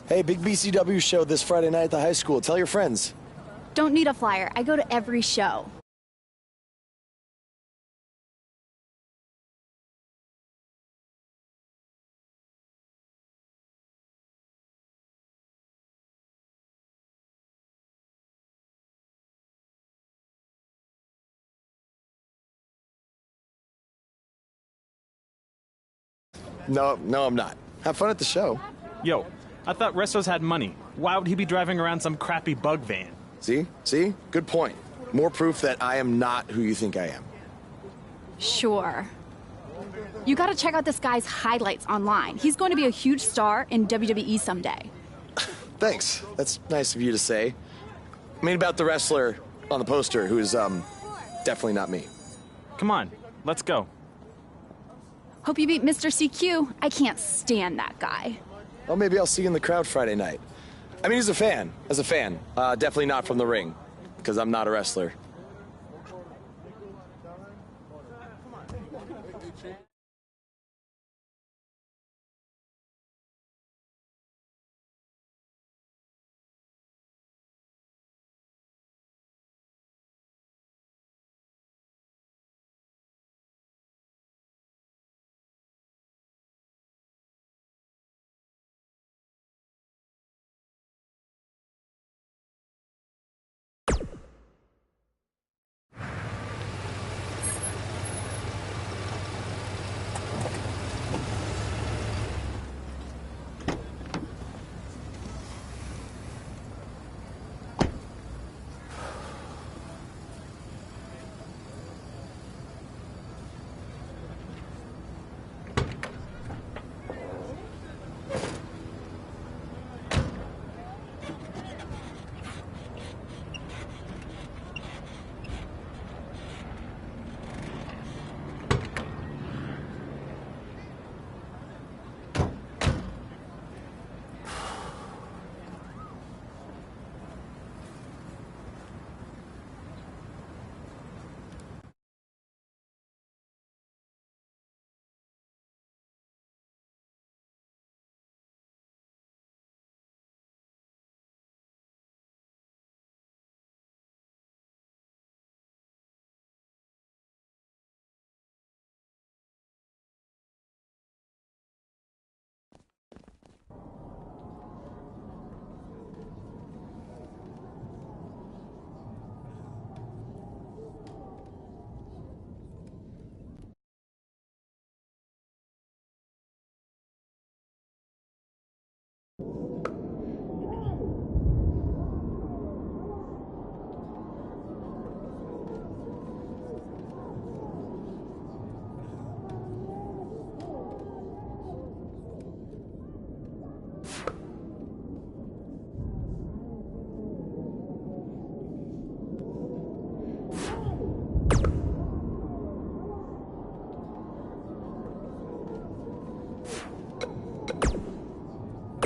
Hey, big BCW show this Friday night at the high school. Tell your friends. Don't need a flyer. I go to every show. No, I'm not. Have fun at the show. Yo, I thought Restos had money. Why would he be driving around some crappy bug van? See? Good point. More proof that I am not who you think I am. Sure. You gotta check out this guy's highlights online. He's going to be a huge star in WWE someday. Thanks. That's nice of you to say. I mean about the wrestler on the poster who's, definitely not me. Come on, let's go. Hope you beat Mr. CQ. I can't stand that guy. Well, maybe I'll see you in the crowd Friday night. I mean, as a fan. Definitely not from the ring, because I'm not a wrestler.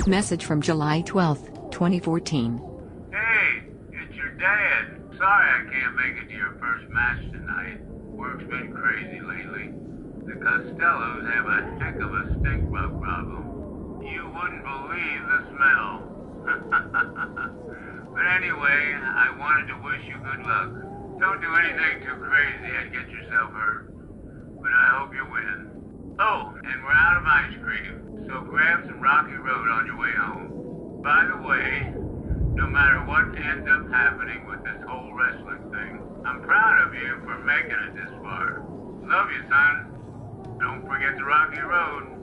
Message from July 12th, 2014. Hey, it's your dad. Sorry I can't make it to your first match tonight. Work's been crazy lately. The Costellos have a heck of a stink bug problem. You wouldn't believe the smell. But anyway, I wanted to wish you good luck. Don't do anything too crazy and get yourself hurt. But I hope you win. Oh, and we're out of ice cream, so grab some Rocky Road on your way home. By the way, no matter what ends up happening with this whole wrestling thing, I'm proud of you for making it this far. Love you, son. Don't forget the Rocky Road.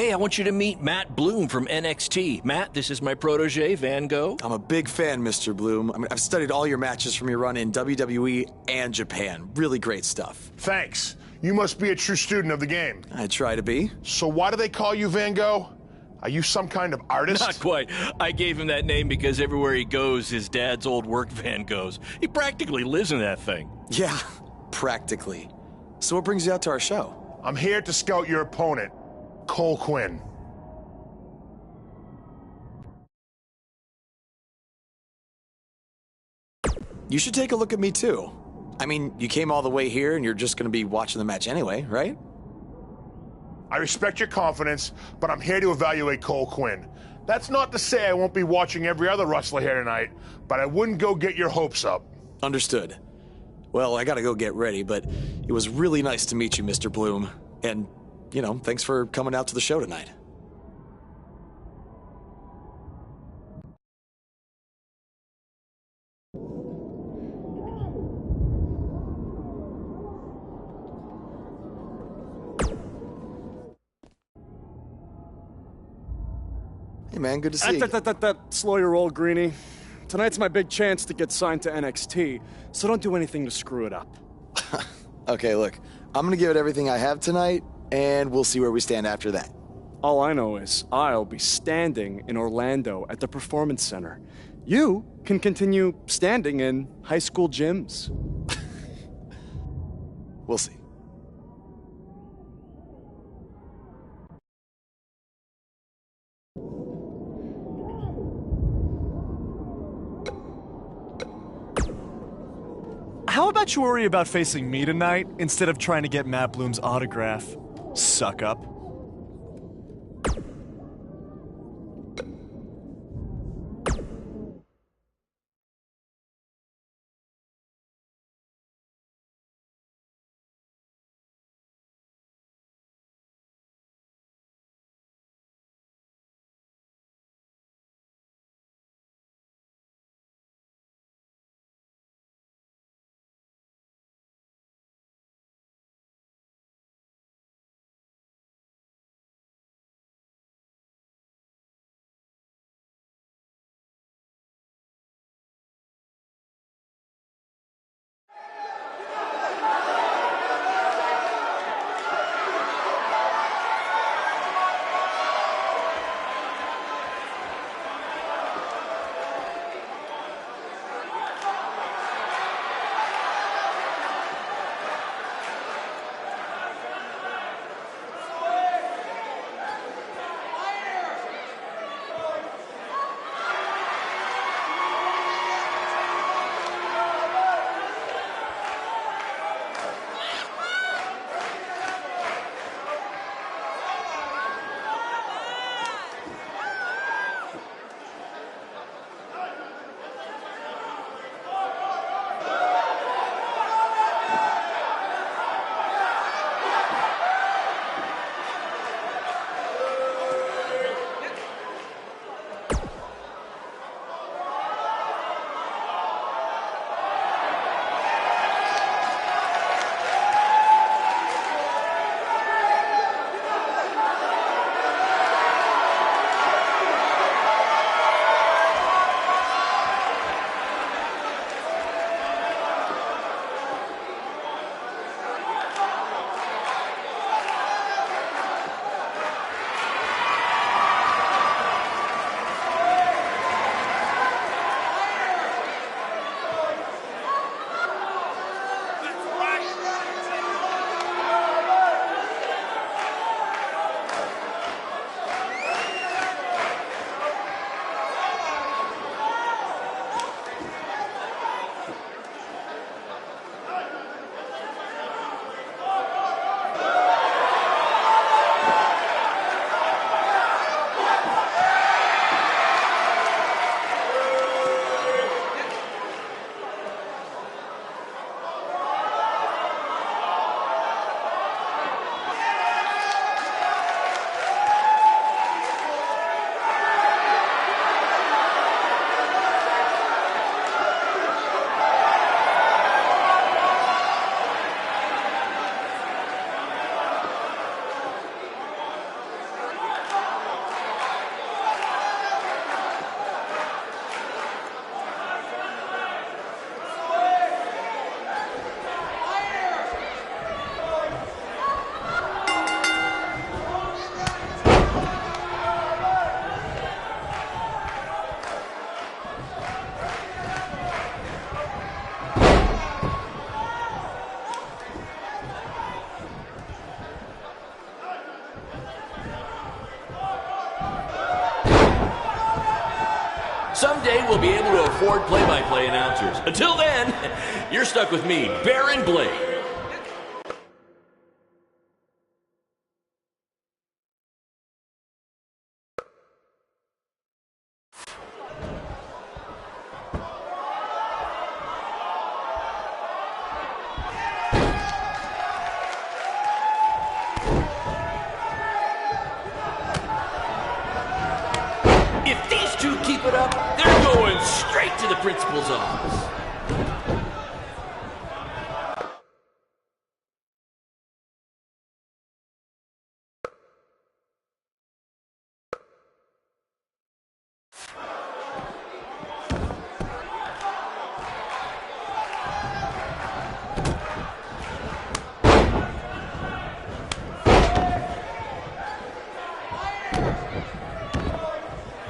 Hey, I want you to meet Matt Bloom from NXT. Matt, this is my protege, Van Gogh. I'm a big fan, Mr. Bloom. I mean, I've studied all your matches from your run in WWE and Japan. Really great stuff. Thanks. You must be a true student of the game. I try to be. So why do they call you Van Gogh? Are you some kind of artist? Not quite. I gave him that name because everywhere he goes, his dad's old work van goes. He practically lives in that thing. Yeah, practically. So what brings you out to our show? I'm here to scout your opponent, Cole Quinn. You should take a look at me, too. I mean, you came all the way here and you're just going to be watching the match anyway, right? I respect your confidence, but I'm here to evaluate Cole Quinn. That's not to say I won't be watching every other wrestler here tonight, but I wouldn't go get your hopes up. Understood. Well, I gotta go get ready, but it was really nice to meet you, Mr. Bloom. And, you know, thanks for coming out to the show tonight. Hey, man, good to see you. Slow your roll, Greenie. Tonight's my big chance to get signed to NXT, so don't do anything to screw it up. Okay, look, I'm gonna give it everything I have tonight, and we'll see where we stand after that. All I know is I'll be standing in Orlando at the Performance Center. You can continue standing in high school gyms. We'll see. How about you worry about facing me tonight instead of trying to get Matt Bloom's autograph? Suck up. someday we'll be able to afford play-by-play announcers. Until then, you're stuck with me, Baron Blade. If these two keep it up, they're going straight to the principal's office.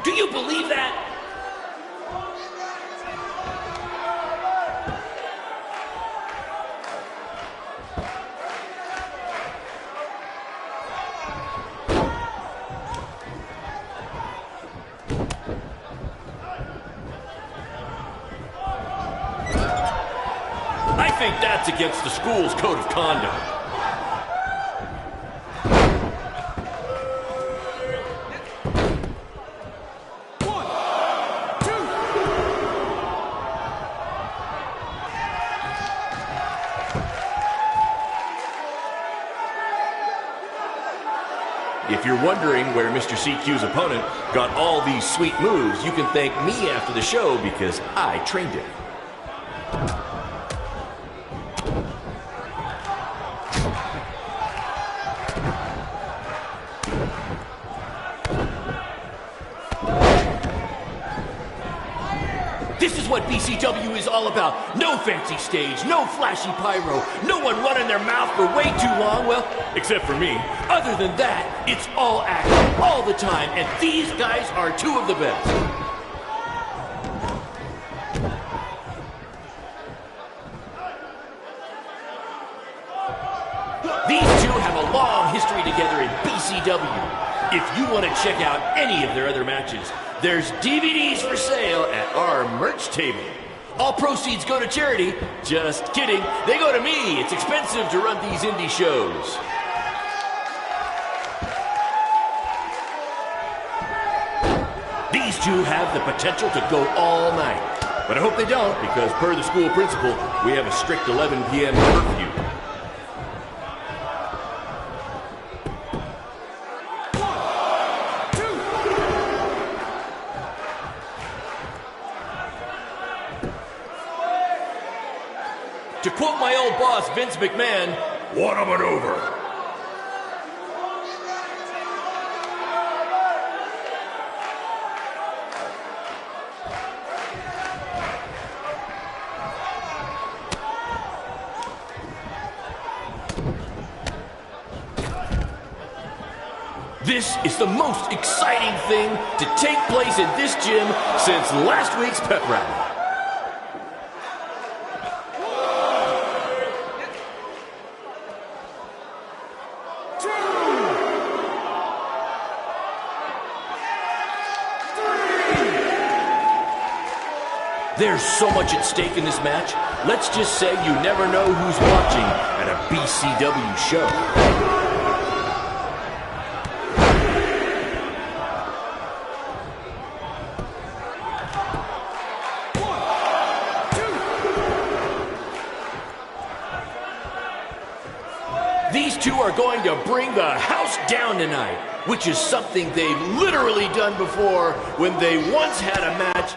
Do you believe that? I think that's against the school's code of conduct. If you're wondering where Mr. CQ's opponent got all these sweet moves, you can thank me after the show because I trained him. This is what BCW is all about. No fancy stage, no flashy pyro, no one running their mouth for way too long, well, except for me. Other than that, it's all action, all the time, and these guys are two of the best. These two have a long history together in BCW. If you want to check out any of their other matches, there's DVDs for sale at our merch table. All proceeds go to charity. Just kidding. They go to me. It's expensive to run these indie shows. These two have the potential to go all night. But I hope they don't, because per the school principal, we have a strict 11 p.m. curfew. To quote my old boss, Vince McMahon, what a maneuver. This is the most exciting thing to take place in this gym since last week's pep rally. There's so much at stake in this match. Let's just say you never know who's watching at a BCW show. These two are going to bring the house down tonight, which is something they've literally done before when they once had a match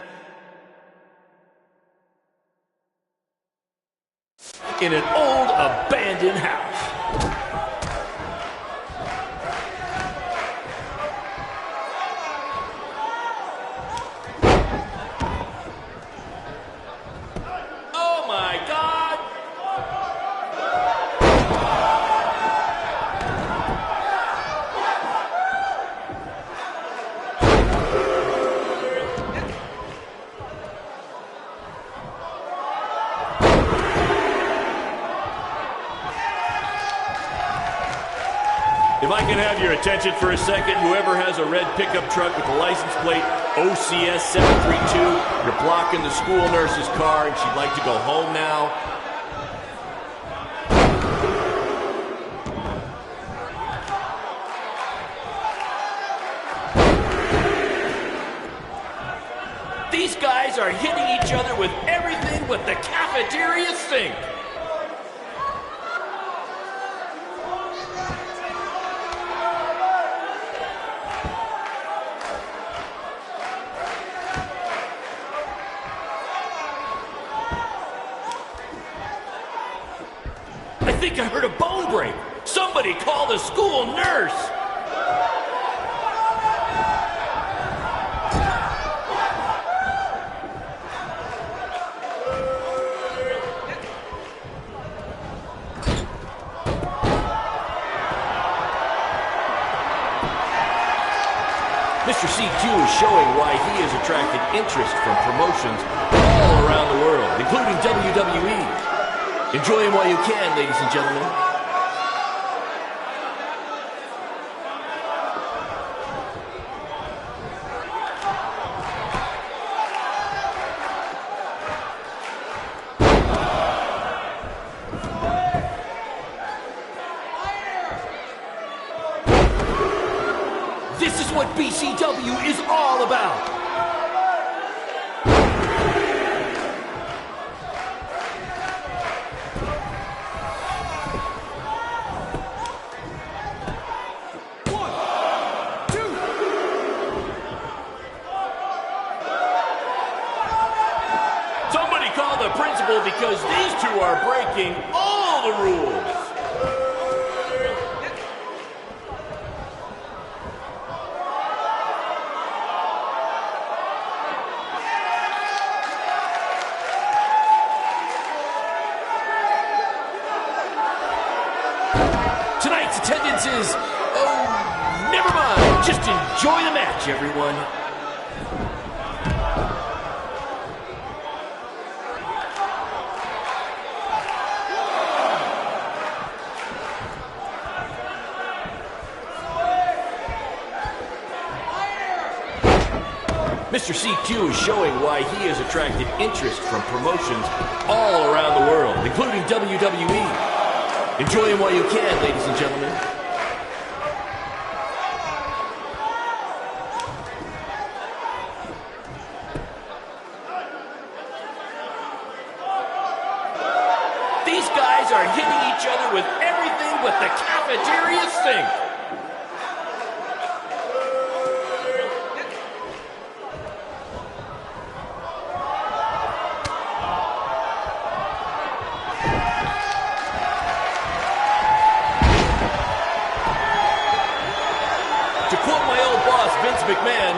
in an old abandoned house. Oh my God! If I can have your attention for a second, whoever has a red pickup truck with the license plate OCS 732, you're blocking the school nurse's car and she'd like to go home now. These guys are hitting each other with everything but the cafeteria sink. I think I heard a bone break. Somebody call the school nurse. Mr. CQ is showing why he has attracted interest from promotions all around the world, including WWE. Enjoy him while you can, ladies and gentlemen. This is what BCW is all about. Somebody call the principal because these two are breaking all the rules. Tonight's attendance is, oh, never mind. Just enjoy the match, everyone. Mr. CQ is showing why he has attracted interest from promotions all around the world, including WWE. Enjoy him while you can, ladies and gentlemen. These guys are hitting each other with everything but the cafeteria sink. To quote my old boss, Vince McMahon,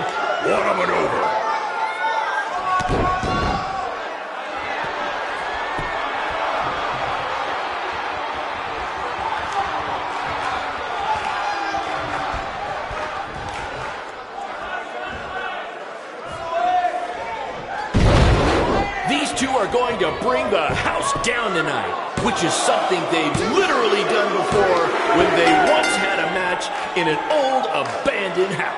"What a maneuver." These two are going to bring the house down tonight, which is something they've literally done before when they once had a match in an old abandoned house.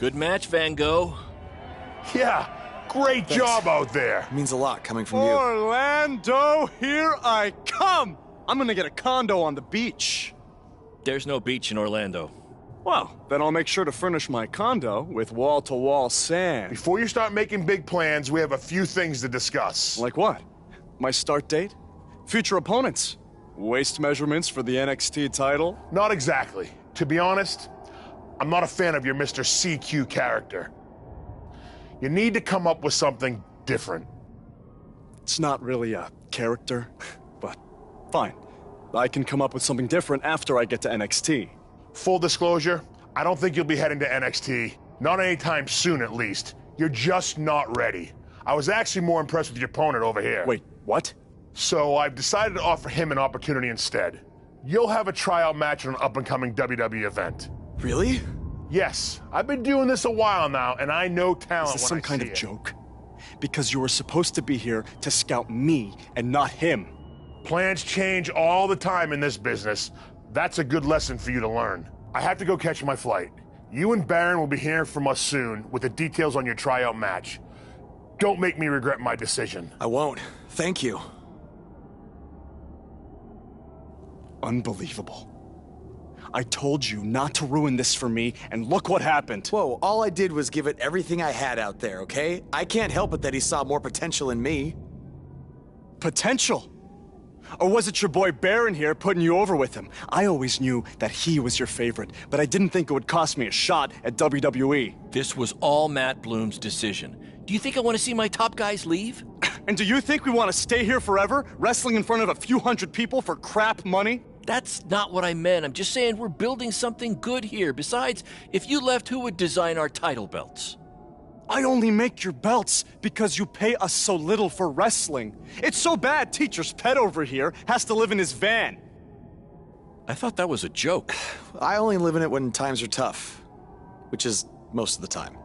Good match, Van Gogh. Yeah, great job out there. It means a lot coming from you. Orlando, here I come! I'm gonna get a condo on the beach. There's no beach in Orlando. Well, then I'll make sure to furnish my condo with wall-to-wall sand. Before you start making big plans, we have a few things to discuss. Like what? My start date? Future opponents? Waist measurements for the NXT title? Not exactly. To be honest, I'm not a fan of your Mr. CQ character. You need to come up with something different. It's not really a character, but fine. I can come up with something different after I get to NXT. Full disclosure, I don't think you'll be heading to NXT. Not anytime soon, at least. You're just not ready. I was actually more impressed with your opponent over here. Wait, what? So I've decided to offer him an opportunity instead. You'll have a tryout match on an up-and-coming WWE event. Really? Yes, I've been doing this a while now, and I know talent Is this when some kind see of it. joke? Because you were supposed to be here to scout me and not him. Plans change all the time in this business. That's a good lesson for you to learn. I have to go catch my flight. You and Baron will be hearing from us soon with the details on your tryout match. Don't make me regret my decision. I won't. Thank you. Unbelievable. I told you not to ruin this for me, and look what happened. Whoa, all I did was give it everything I had out there, okay? I can't help it that he saw more potential in me. Potential? Or was it your boy Baron here putting you over with him? I always knew that he was your favorite, but I didn't think it would cost me a shot at WWE. This was all Matt Bloom's decision. Do you think I want to see my top guys leave? And do you think we want to stay here forever, wrestling in front of a few hundred people for crap money? That's not what I meant. I'm just saying we're building something good here. Besides, if you left, who would design our title belts? I only make your belts because you pay us so little for wrestling. It's so bad Teacher's pet over here has to live in his van. I thought that was a joke. I only live in it when times are tough, which is most of the time.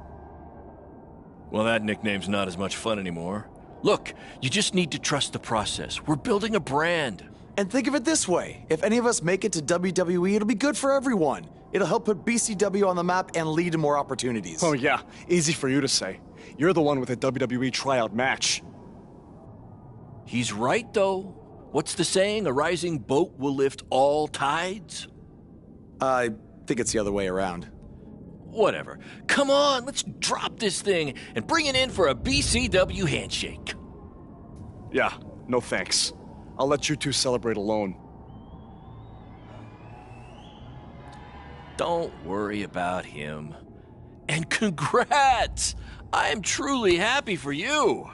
Well, that nickname's not as much fun anymore. Look, you just need to trust the process. We're building a brand. And think of it this way. If any of us make it to WWE, it'll be good for everyone. It'll help put BCW on the map and lead to more opportunities. Oh yeah, easy for you to say. You're the one with a WWE tryout match. He's right, though. What's the saying? A rising boat will lift all tides? I think it's the other way around. Whatever. Come on, let's drop this thing and bring it in for a BCW handshake. Yeah, no thanks. I'll let you two celebrate alone. Don't worry about him. And congrats! I am truly happy for you.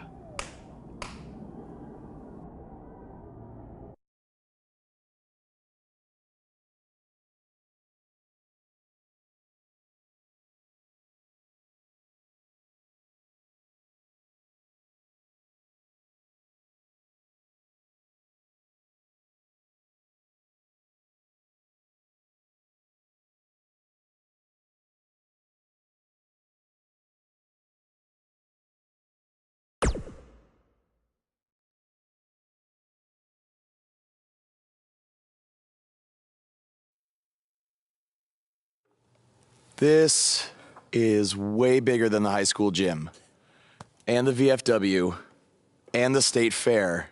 This is way bigger than the high school gym, and the VFW, and the state fair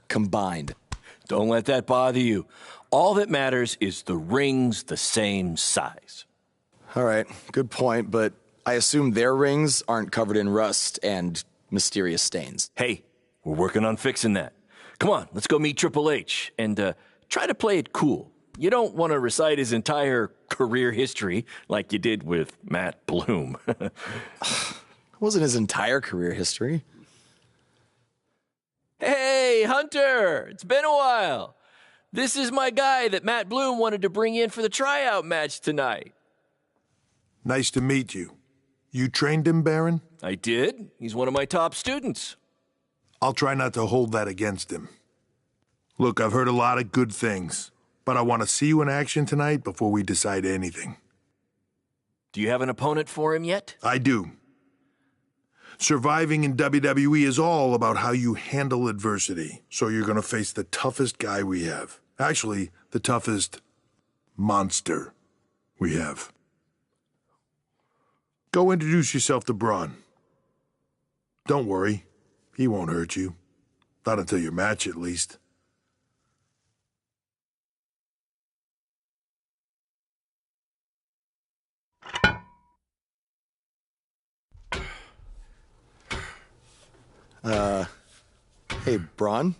combined. Don't let that bother you. All that matters is the ring's the same size. All right, good point, but I assume their rings aren't covered in rust and mysterious stains. Hey, we're working on fixing that. Come on, let's go meet Triple H and try to play it cool. You don't want to recite his entire career history like you did with Matt Bloom. It wasn't his entire career history. Hey, Hunter! It's been a while. This is my guy that Matt Bloom wanted to bring in for the tryout match tonight. Nice to meet you. You trained him, Baron? I did. He's one of my top students. I'll try not to hold that against him. Look, I've heard a lot of good things, but I want to see you in action tonight before we decide anything. Do you have an opponent for him yet? I do. Surviving in WWE is all about how you handle adversity, so you're going to face the toughest guy we have. Actually, the toughest monster we have. Go introduce yourself to Braun. Don't worry. He won't hurt you. Not until your match, at least. Hey, Braun?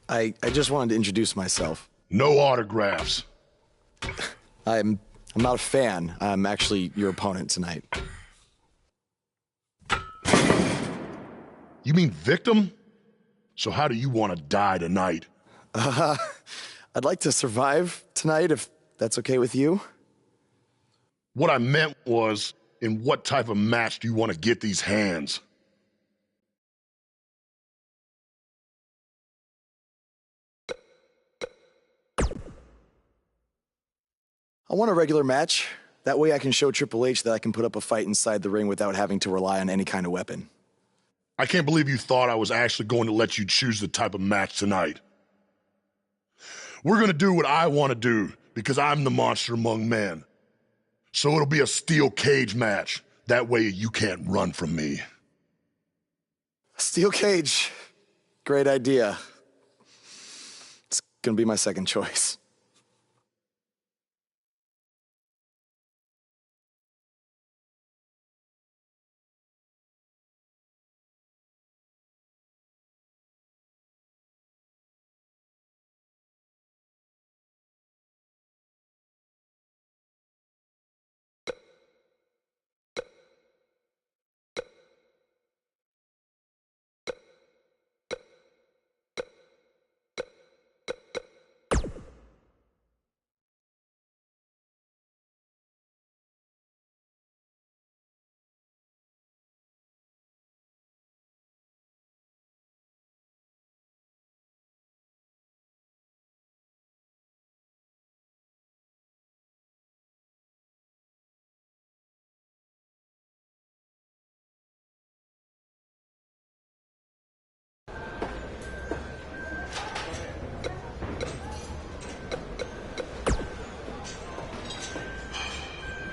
I just wanted to introduce myself. No autographs. I'm not a fan. I'm actually your opponent tonight. You mean victim? So how do you want to die tonight? I'd like to survive tonight, if that's okay with you. What I meant was, in what type of match do you want to get these hands? I want a regular match. That way I can show Triple H that I can put up a fight inside the ring without having to rely on any kind of weapon. I can't believe you thought I was actually going to let you choose the type of match tonight. We're going to do what I want to do, because I'm the monster among men. So it'll be a steel cage match. That way you can't run from me. Steel cage. Great idea. It's gonna be my second choice.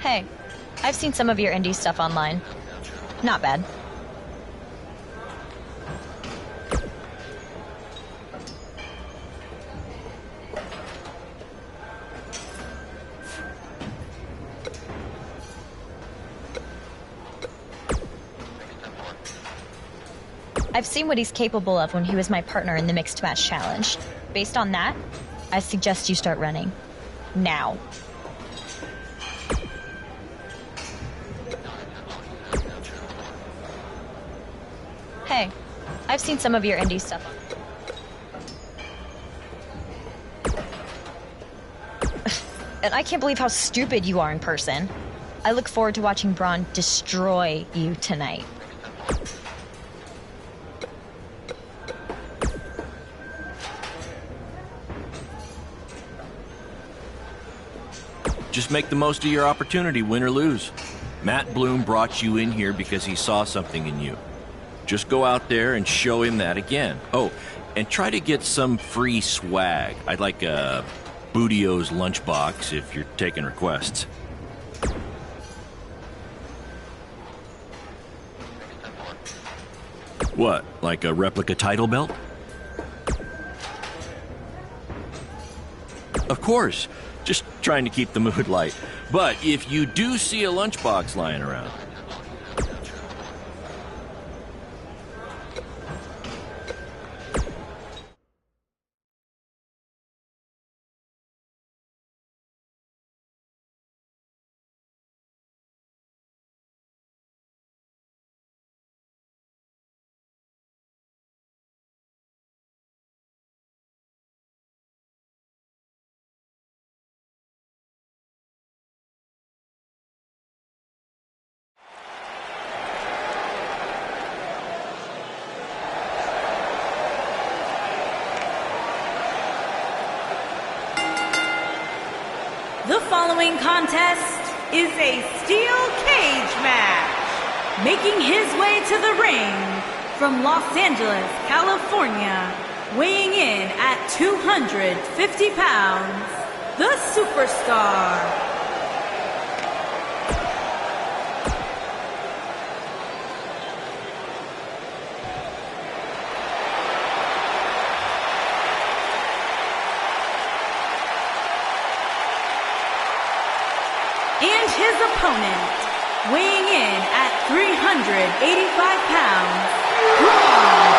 Hey, I've seen some of your indie stuff online. Not bad. I've seen what he's capable of when he was my partner in the Mixed Match Challenge. Based on that, I suggest you start running. Now. Hey, I've seen some of your indie stuff. And I can't believe how stupid you are in person. I look forward to watching Braun destroy you tonight. Just make the most of your opportunity, win or lose. Matt Bloom brought you in here because he saw something in you. Just go out there and show him that again. Oh, and try to get some free swag. I'd like a Bootio's lunchbox if you're taking requests. What, like a replica title belt? Of course, just trying to keep the mood light. But if you do see a lunchbox lying around, The following contest is a steel cage match. Making his way to the ring from Los Angeles, California, weighing in at 250 pounds, the Superstar. his opponent, weighing in at 385 pounds, Braun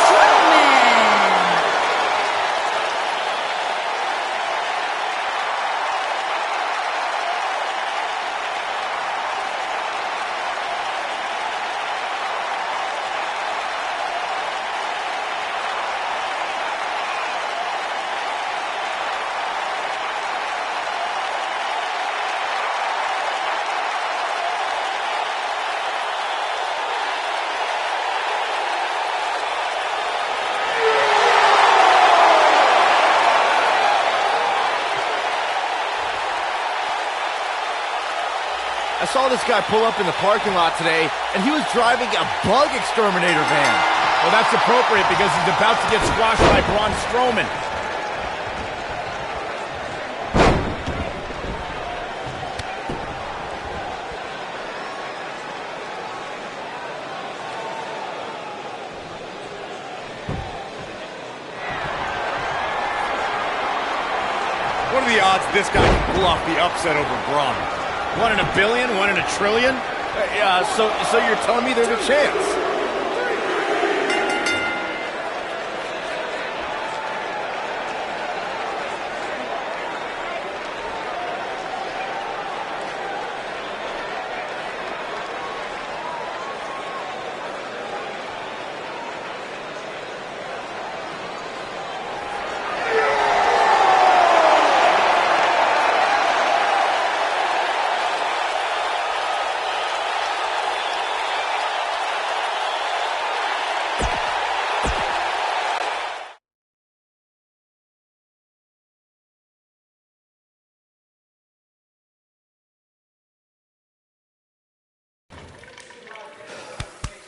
Strowman. I saw this guy pull up in the parking lot today, and he was driving a bug exterminator van. Well, that's appropriate because he's about to get squashed by Braun Strowman. What are the odds this guy can pull off the upset over Braun? 1 in a billion? 1 in a trillion? Yeah, so you're telling me there's a chance?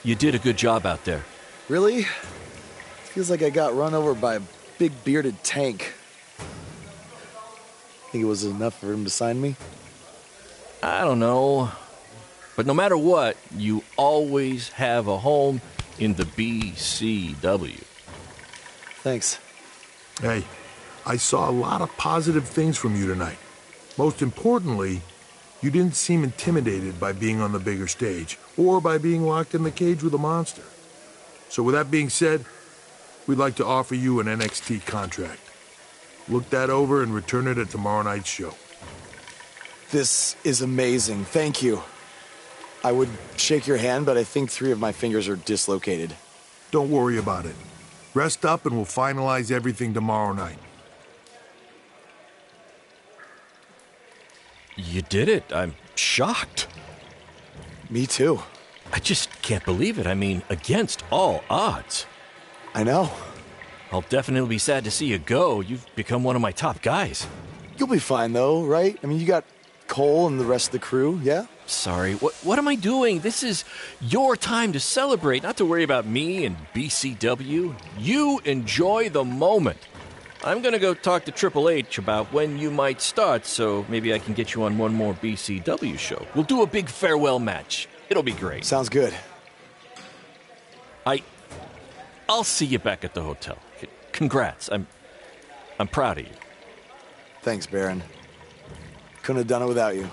You did a good job out there. Really? Feels like I got run over by a big bearded tank. Think it was enough for him to sign me? I don't know. But no matter what, you always have a home in the BCW. Thanks. Hey, I saw a lot of positive things from you tonight. Most importantly, you didn't seem intimidated by being on the bigger stage or by being locked in the cage with a monster. So with that being said, we'd like to offer you an NXT contract. Look that over and return it at tomorrow night's show. This is amazing. Thank you. I would shake your hand, but I think 3 of my fingers are dislocated. Don't worry about it. Rest up and we'll finalize everything tomorrow night. You did it. I'm shocked. Me too. I just can't believe it. I mean, against all odds. I know. I'll definitely be sad to see you go. You've become one of my top guys. You'll be fine, though, right? I mean, you got Cole and the rest of the crew, yeah? Sorry, what am I doing? This is your time to celebrate, not to worry about me and BCW. You enjoy the moment. I'm gonna go talk to Triple H about when you might start, so maybe I can get you on one more BCW show. We'll do a big farewell match. It'll be great. Sounds good. I'll see you back at the hotel. Congrats. I'm proud of you. Thanks, Baron. Couldn't have done it without you.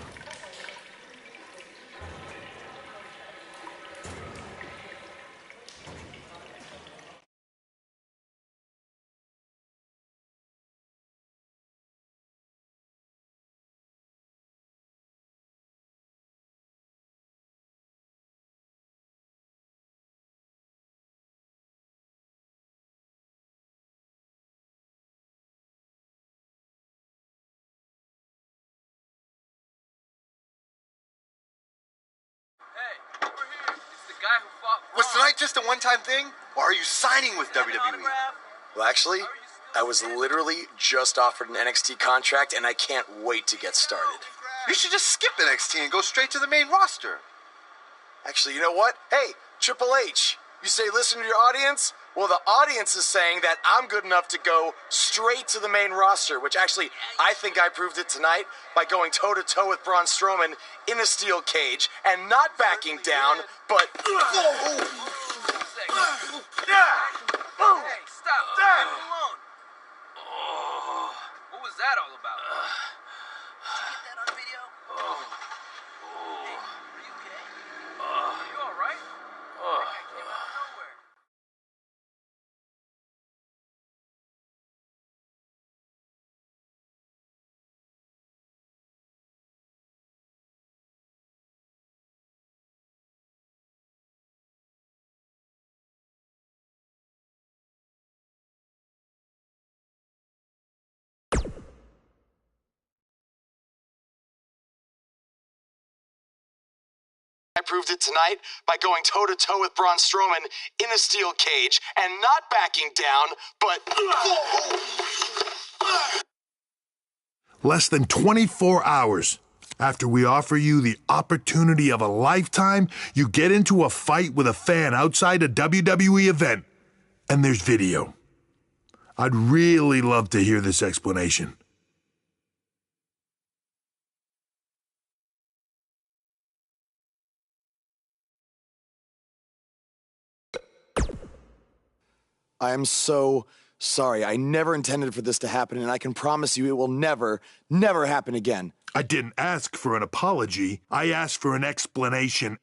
Was tonight just a one-time thing, or are you signing with WWE? Well, actually, I was literally just offered an NXT contract, and I can't wait to get started. You should just skip NXT and go straight to the main roster. Actually, you know what? Hey, Triple H, you say listen to your audience? Well, the audience is saying that I'm good enough to go straight to the main roster, which actually, I think I proved it tonight by going toe-to-toe with Braun Strowman in a steel cage and not backing down, but... Hey, stop. Leave him alone. What was that all about? Did you get that on video? I proved it tonight by going toe-to-toe with Braun Strowman in a steel cage and not backing down, but... Less than 24 hours after we offer you the opportunity of a lifetime, you get into a fight with a fan outside a WWE event, and there's video. I'd really love to hear this explanation. I am so sorry. I never intended for this to happen, and I can promise you it will never, never happen again. I didn't ask for an apology. I asked for an explanation.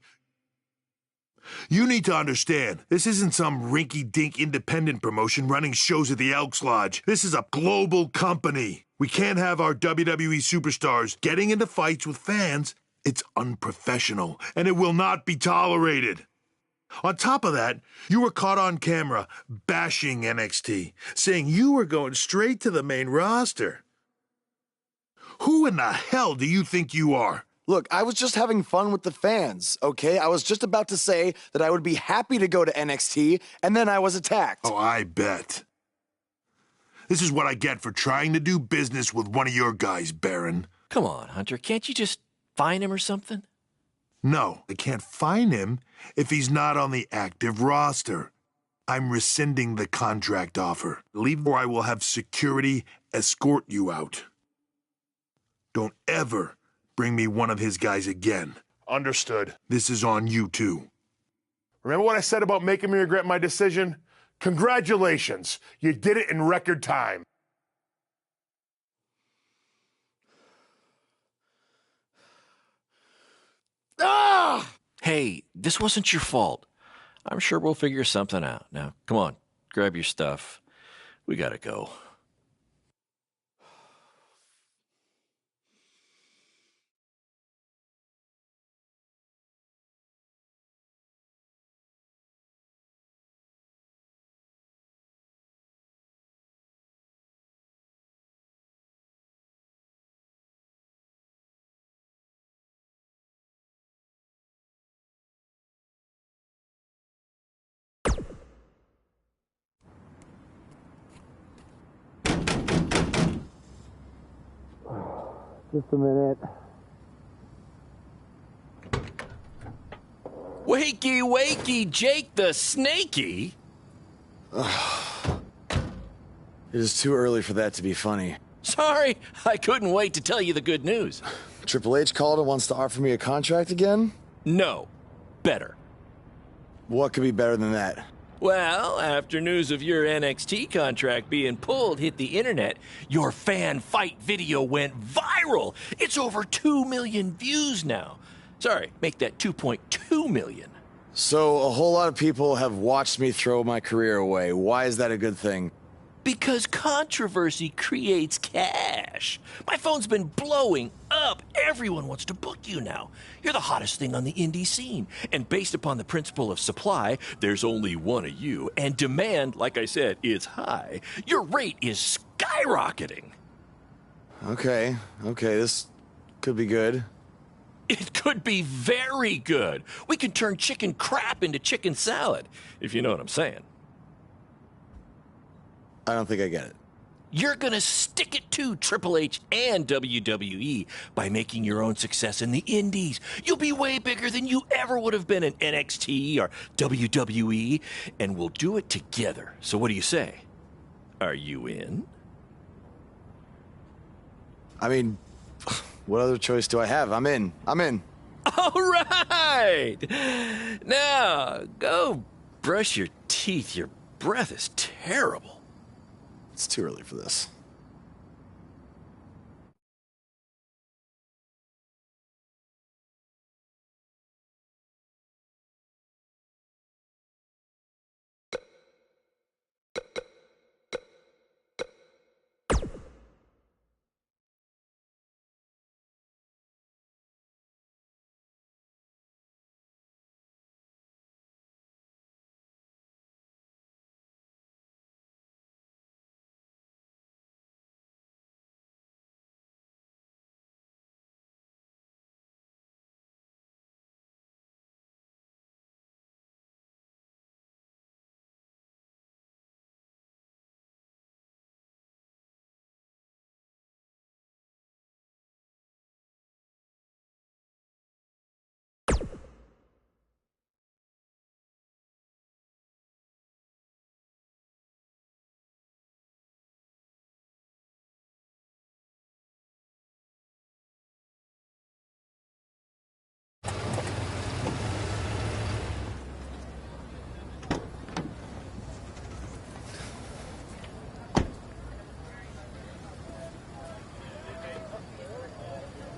You need to understand, this isn't some rinky-dink independent promotion running shows at the Elks Lodge. This is a global company. We can't have our WWE superstars getting into fights with fans. It's unprofessional, and it will not be tolerated. On top of that, you were caught on camera bashing NXT, saying you were going straight to the main roster. Who in the hell do you think you are? Look, I was just having fun with the fans, okay? I was just about to say that I would be happy to go to NXT, and then I was attacked. Oh, I bet. This is what I get for trying to do business with one of your guys, Baron. Come on, Hunter. Can't you just fine him or something? No, I can't fine him if he's not on the active roster. I'm rescinding the contract offer. Leave or I will have security escort you out. Don't ever bring me one of his guys again. Understood. This is on you, too. Remember what I said about making me regret my decision? Congratulations. You did it in record time. Ah! Hey, this wasn't your fault. I'm sure we'll figure something out. Now, come on, grab your stuff. We gotta go. Just a minute. Wakey, wakey, Jake the Snakey. It is too early for that to be funny. Sorry, I couldn't wait to tell you the good news. Triple H called and wants to offer me a contract again? No, better. What could be better than that? Well, after news of your NXT contract being pulled hit the internet, your fan fight video went viral. It's over 2 million views now. Sorry, make that 2.2 million. So a whole lot of people have watched me throw my career away. Why is that a good thing? Because controversy creates cash. My phone's been blowing up. Everyone wants to book you now. You're the hottest thing on the indie scene. And based upon the principle of supply, there's only one of you. And demand, like I said, is high. Your rate is skyrocketing. Okay, this could be good. It could be very good. We can turn chicken crap into chicken salad, if you know what I'm saying. I don't think I get it. You're gonna stick it to Triple H and WWE by making your own success in the indies. You'll be way bigger than you ever would have been in NXT or WWE, and we'll do it together. So what do you say? Are you in? I mean, what other choice do I have? I'm in. All right! Now, go brush your teeth. Your breath is terrible. It's too early for this.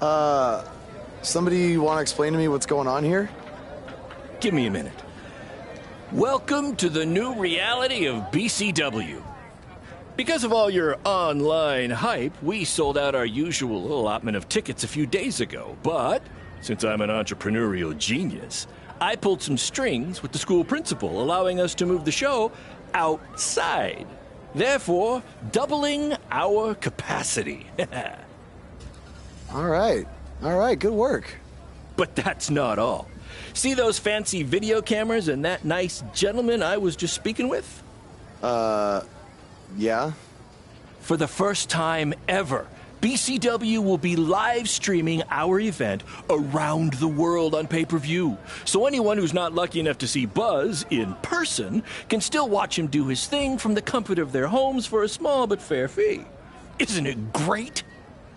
Somebody want to explain to me what's going on here? Give me a minute. Welcome to the new reality of BCW. Because of all your online hype, we sold out our usual allotment of tickets a few days ago. But since I'm an entrepreneurial genius, I pulled some strings with the school principal, allowing us to move the show outside. Therefore, doubling our capacity. All right, good work. But that's not all. See those fancy video cameras and that nice gentleman I was just speaking with? Yeah? For the first time ever, BCW will be live streaming our event around the world on pay-per-view. So anyone who's not lucky enough to see Buzz in person can still watch him do his thing from the comfort of their homes for a small but fair fee. Isn't it great?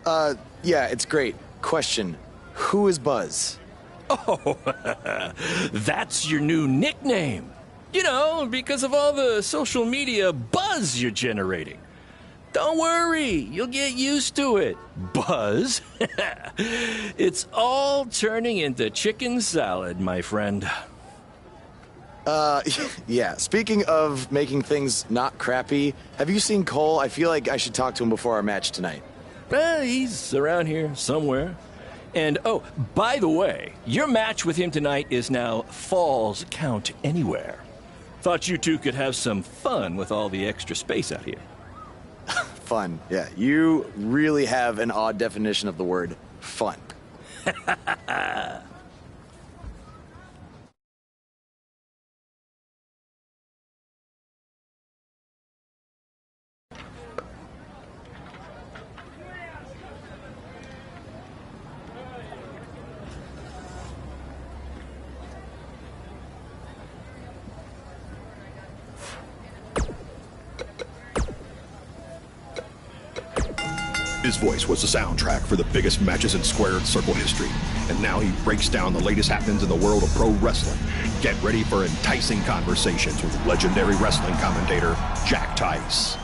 Yeah, it's great. Question, who is Buzz? Oh, that's your new nickname. You know, because of all the social media buzz you're generating. Don't worry, you'll get used to it. Buzz? It's all turning into chicken salad, my friend. Yeah, speaking of making things not crappy, have you seen Cole? I feel like I should talk to him before our match tonight. He's around here somewhere. And, oh, by the way, your match with him tonight is now Falls Count Anywhere. Thought you two could have some fun with all the extra space out here. Fun, yeah. You really have an odd definition of the word fun. His voice was the soundtrack for the biggest matches in squared circle history. And now he breaks down the latest happenings in the world of pro wrestling. Get ready for enticing conversations with legendary wrestling commentator Jack Tice.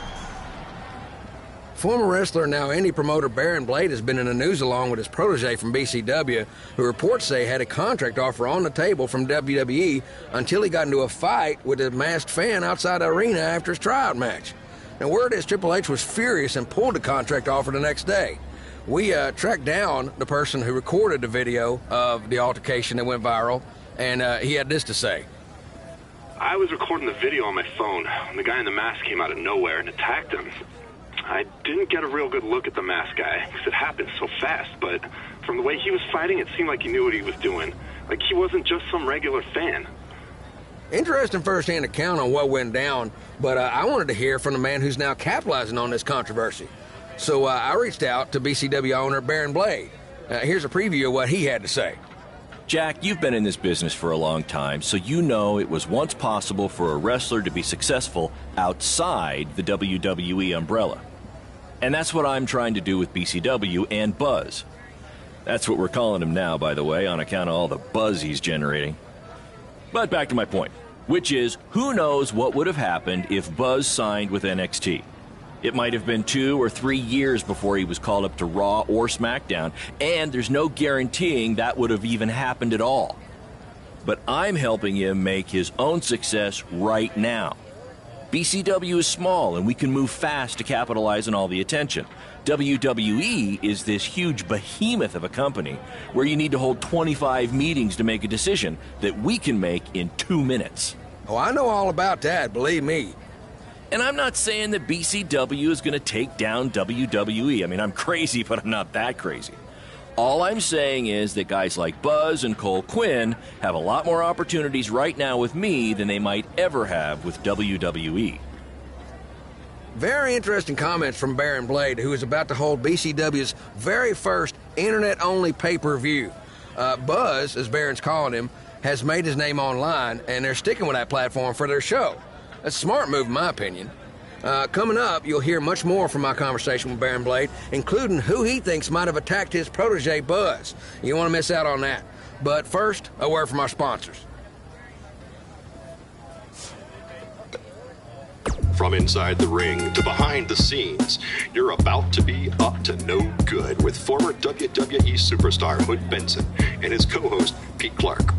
Former wrestler and now indie promoter Baron Blade has been in the news along with his protege from BCW, who reports say had a contract offer on the table from WWE until he got into a fight with a masked fan outside the arena after his tryout match. Now, word is Triple H was furious and pulled the contract offer the next day. We tracked down the person who recorded the video of the altercation that went viral, and he had this to say. I was recording the video on my phone when the guy in the mask came out of nowhere and attacked him. I didn't get a real good look at the masked guy because it happened so fast, but from the way he was fighting, it seemed like he knew what he was doing. Like he wasn't just some regular fan. Interesting first-hand account on what went down, but I wanted to hear from the man who's now capitalizing on this controversy. So I reached out to BCW owner Baron Blade. Here's a preview of what he had to say. Jack, you've been in this business for a long time, so you know it was once possible for a wrestler to be successful outside the WWE umbrella. And that's what I'm trying to do with BCW and Buzz. That's what we're calling him now, by the way, on account of all the buzz he's generating. But back to my point, which is, who knows what would have happened if Buzz signed with NXT? It might have been 2 or 3 years before he was called up to Raw or SmackDown, and there's no guaranteeing that would have even happened at all. But I'm helping him make his own success right now. BCW is small, and we can move fast to capitalize on all the attention. WWE is this huge behemoth of a company where you need to hold 25 meetings to make a decision that we can make in 2 minutes. Oh, I know all about that, believe me. And I'm not saying that BCW is going to take down WWE. I mean, I'm crazy, but I'm not that crazy. All I'm saying is that guys like Buzz and Cole Quinn have a lot more opportunities right now with me than they might ever have with WWE. Very interesting comments from Baron Blade, who is about to hold BCW's very first internet-only pay-per-view. Buzz, as Baron's calling him, has made his name online, and they're sticking with that platform for their show. That's a smart move, in my opinion. Coming up, you'll hear much more from my conversation with Baron Blade, including who he thinks might have attacked his protege, Buzz. You don't want to miss out on that. But first, a word from our sponsors. From inside the ring to behind the scenes, you're about to be up to no good with former WWE superstar Hood Benson and his co-host Pete Clark.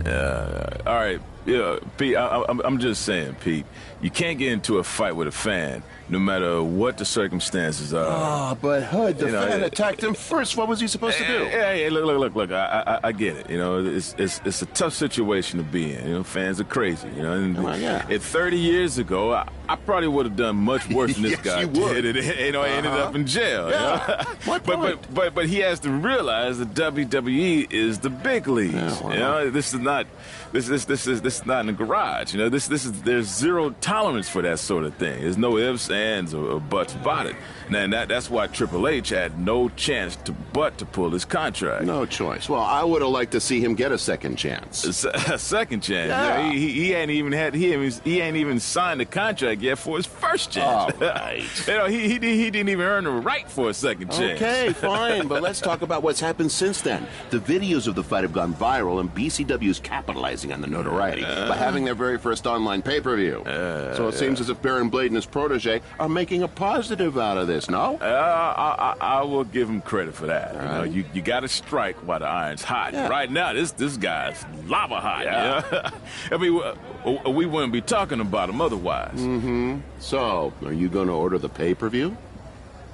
All right, yeah, Pete, I'm just saying, Pete, you can't get into a fight with a fan, no matter what the circumstances are. Oh, but Hood, the fan attacked him first. What was he supposed to do? Hey, look, I get it. You know, it's a tough situation to be in. You know, fans are crazy. You know, and 30 years ago, I probably would have done much worse than this guy did. And, I ended up in jail. Yeah. You know? But he has to realize that WWE is the big leagues. Yeah, well. You know, this is not in the garage. You know, there's zero tolerance for that sort of thing. There's no ifs, ands, or buts about it. And that's why Triple H had no chance to pull his contract. No choice. Well, I would have liked to see him get a second chance. A second chance? Yeah. He ain't even signed the contract yet for his first chance. All right. You know, he didn't even earn the right for a second chance. Okay, fine, but let's talk about what's happened since then. The videos of the fight have gone viral, and BCW's capitalizing on the notoriety by having their very first online pay-per-view. So it seems as if Baron Blade and his protege are making a positive out of this, no? I will give him credit for that. Right. You know, you got to strike while the iron's hot. Yeah. Right now, this guy's lava hot. Yeah. You know? I mean, we wouldn't be talking about him otherwise. Mm-hmm. So, are you going to order the pay-per-view?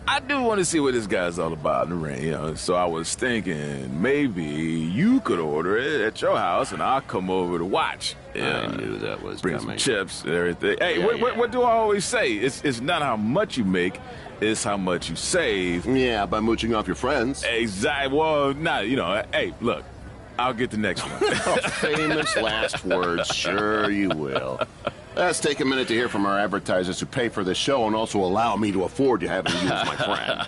I do want to see what this guy's all about in the ring, you know. So I was thinking maybe you could order it at your house, and I'll come over to watch. I knew that was bring coming. some chips and everything. Hey, what do I always say? It's not how much you make, it's how much you save. Yeah, by mooching off your friends. Exactly. Well, not, you know. Hey, look, I'll get the next one. Famous last words. Sure you will. Let's take a minute to hear from our advertisers who pay for this show and also allow me to afford to having you as my friend.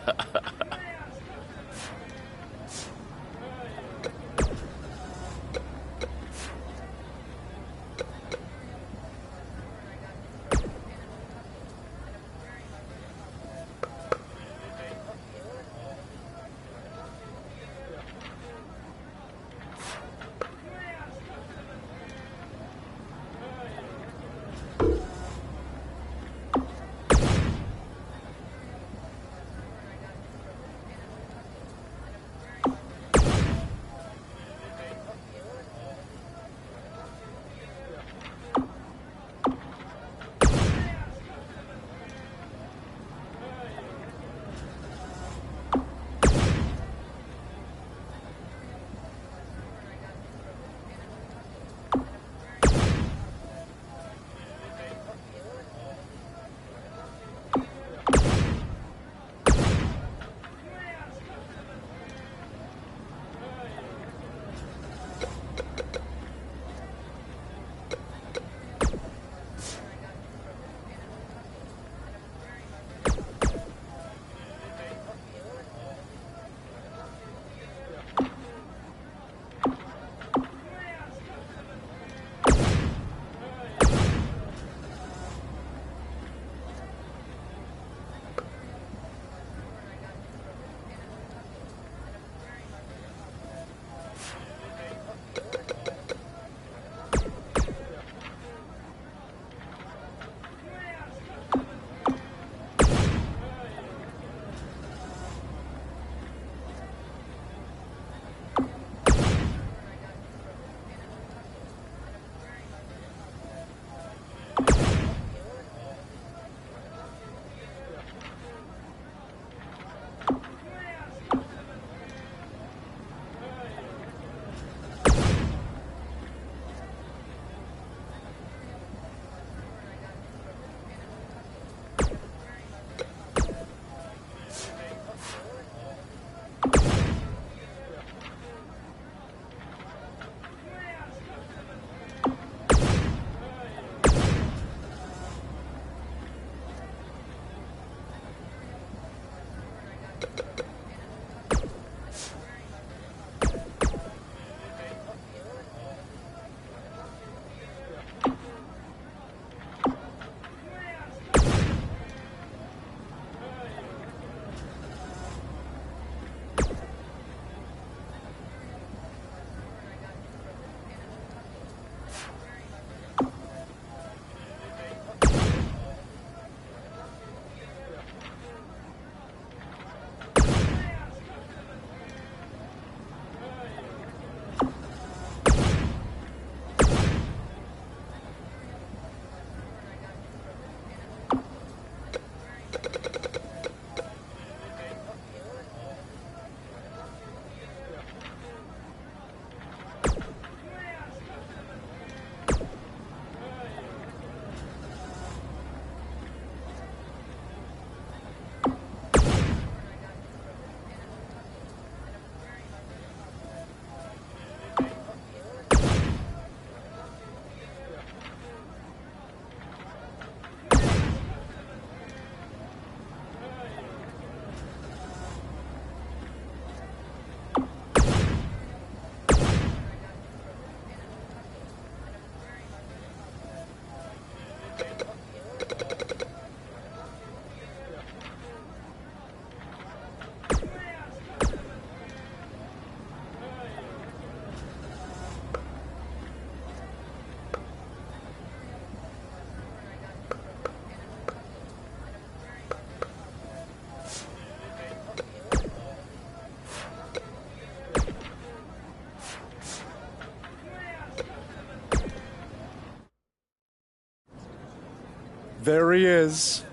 There he is.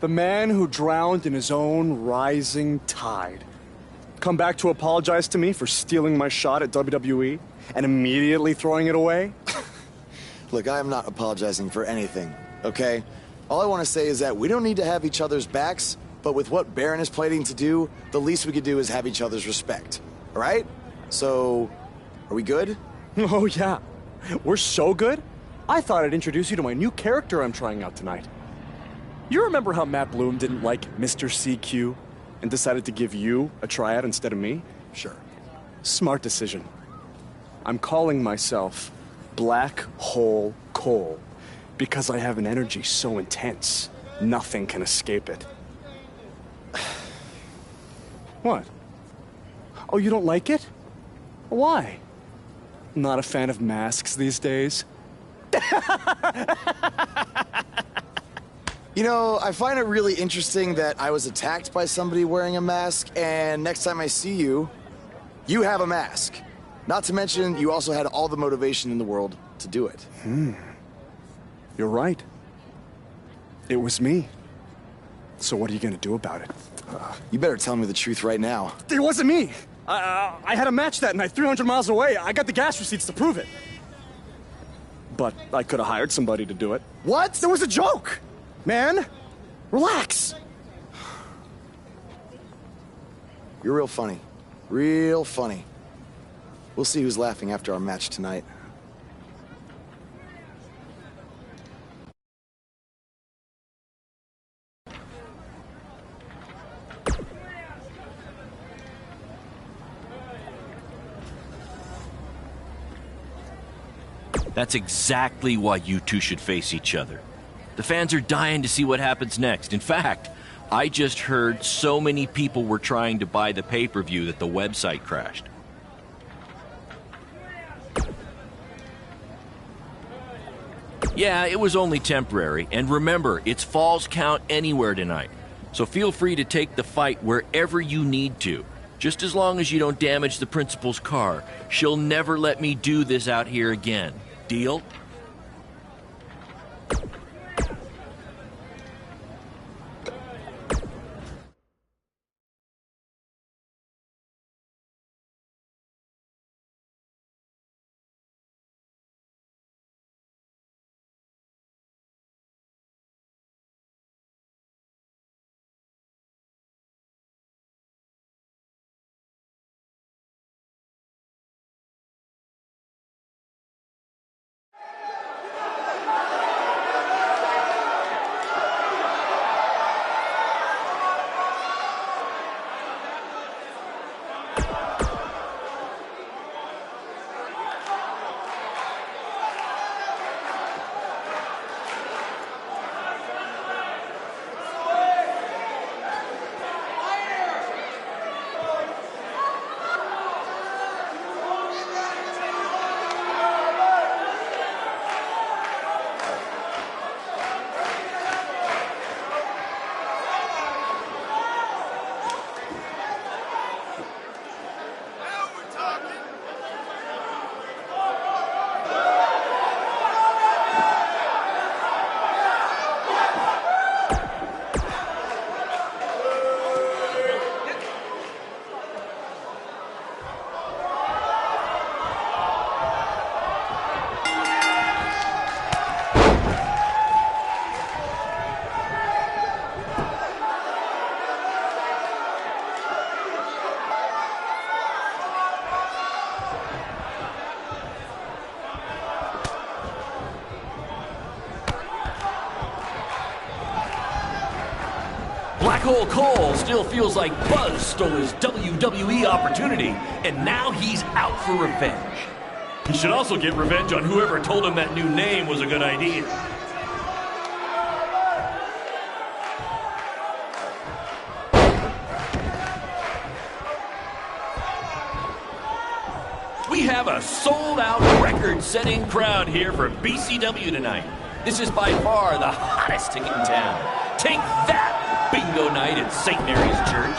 The man who drowned in his own rising tide. Come back to apologize to me for stealing my shot at WWE and immediately throwing it away? Look, I am not apologizing for anything, okay? All I want to say is that we don't need to have each other's backs, but with what Baron is planning to do, the least we could do is have each other's respect. All right? So, are we good? Oh, yeah. We're so good? I thought I'd introduce you to my new character I'm trying out tonight. You remember how Matt Bloom didn't like Mr. CQ and decided to give you a tryout instead of me? Sure. Smart decision. I'm calling myself Black Hole Cole because I have an energy so intense, nothing can escape it. What? Oh, you don't like it? Why? Not a fan of masks these days? You know, I find it really interesting that I was attacked by somebody wearing a mask, and next time I see you, you have a mask. Not to mention, you also had all the motivation in the world to do it. You're right. It was me. So what are you gonna do about it? You better tell me the truth right now. It wasn't me! I had a match that night, 300 miles away. I got the gas receipts to prove it. But I could have hired somebody to do it. What? There was a joke! Man, relax. You're real funny. Real funny. We'll see who's laughing after our match tonight. That's exactly why you two should face each other. The fans are dying to see what happens next. In fact, I just heard so many people were trying to buy the pay-per-view that the website crashed. Yeah, it was only temporary, and remember, it's Falls Count Anywhere tonight. So feel free to take the fight wherever you need to, just as long as you don't damage the principal's car. She'll never let me do this out here again. Deal? Black Hole Cole still feels like Buzz stole his WWE opportunity, and now he's out for revenge. He should also get revenge on whoever told him that new name was a good idea. We have a sold-out, record-setting crowd here for BCW tonight. This is by far the hottest ticket in town. Take that! Bingo night at St. Mary's Church.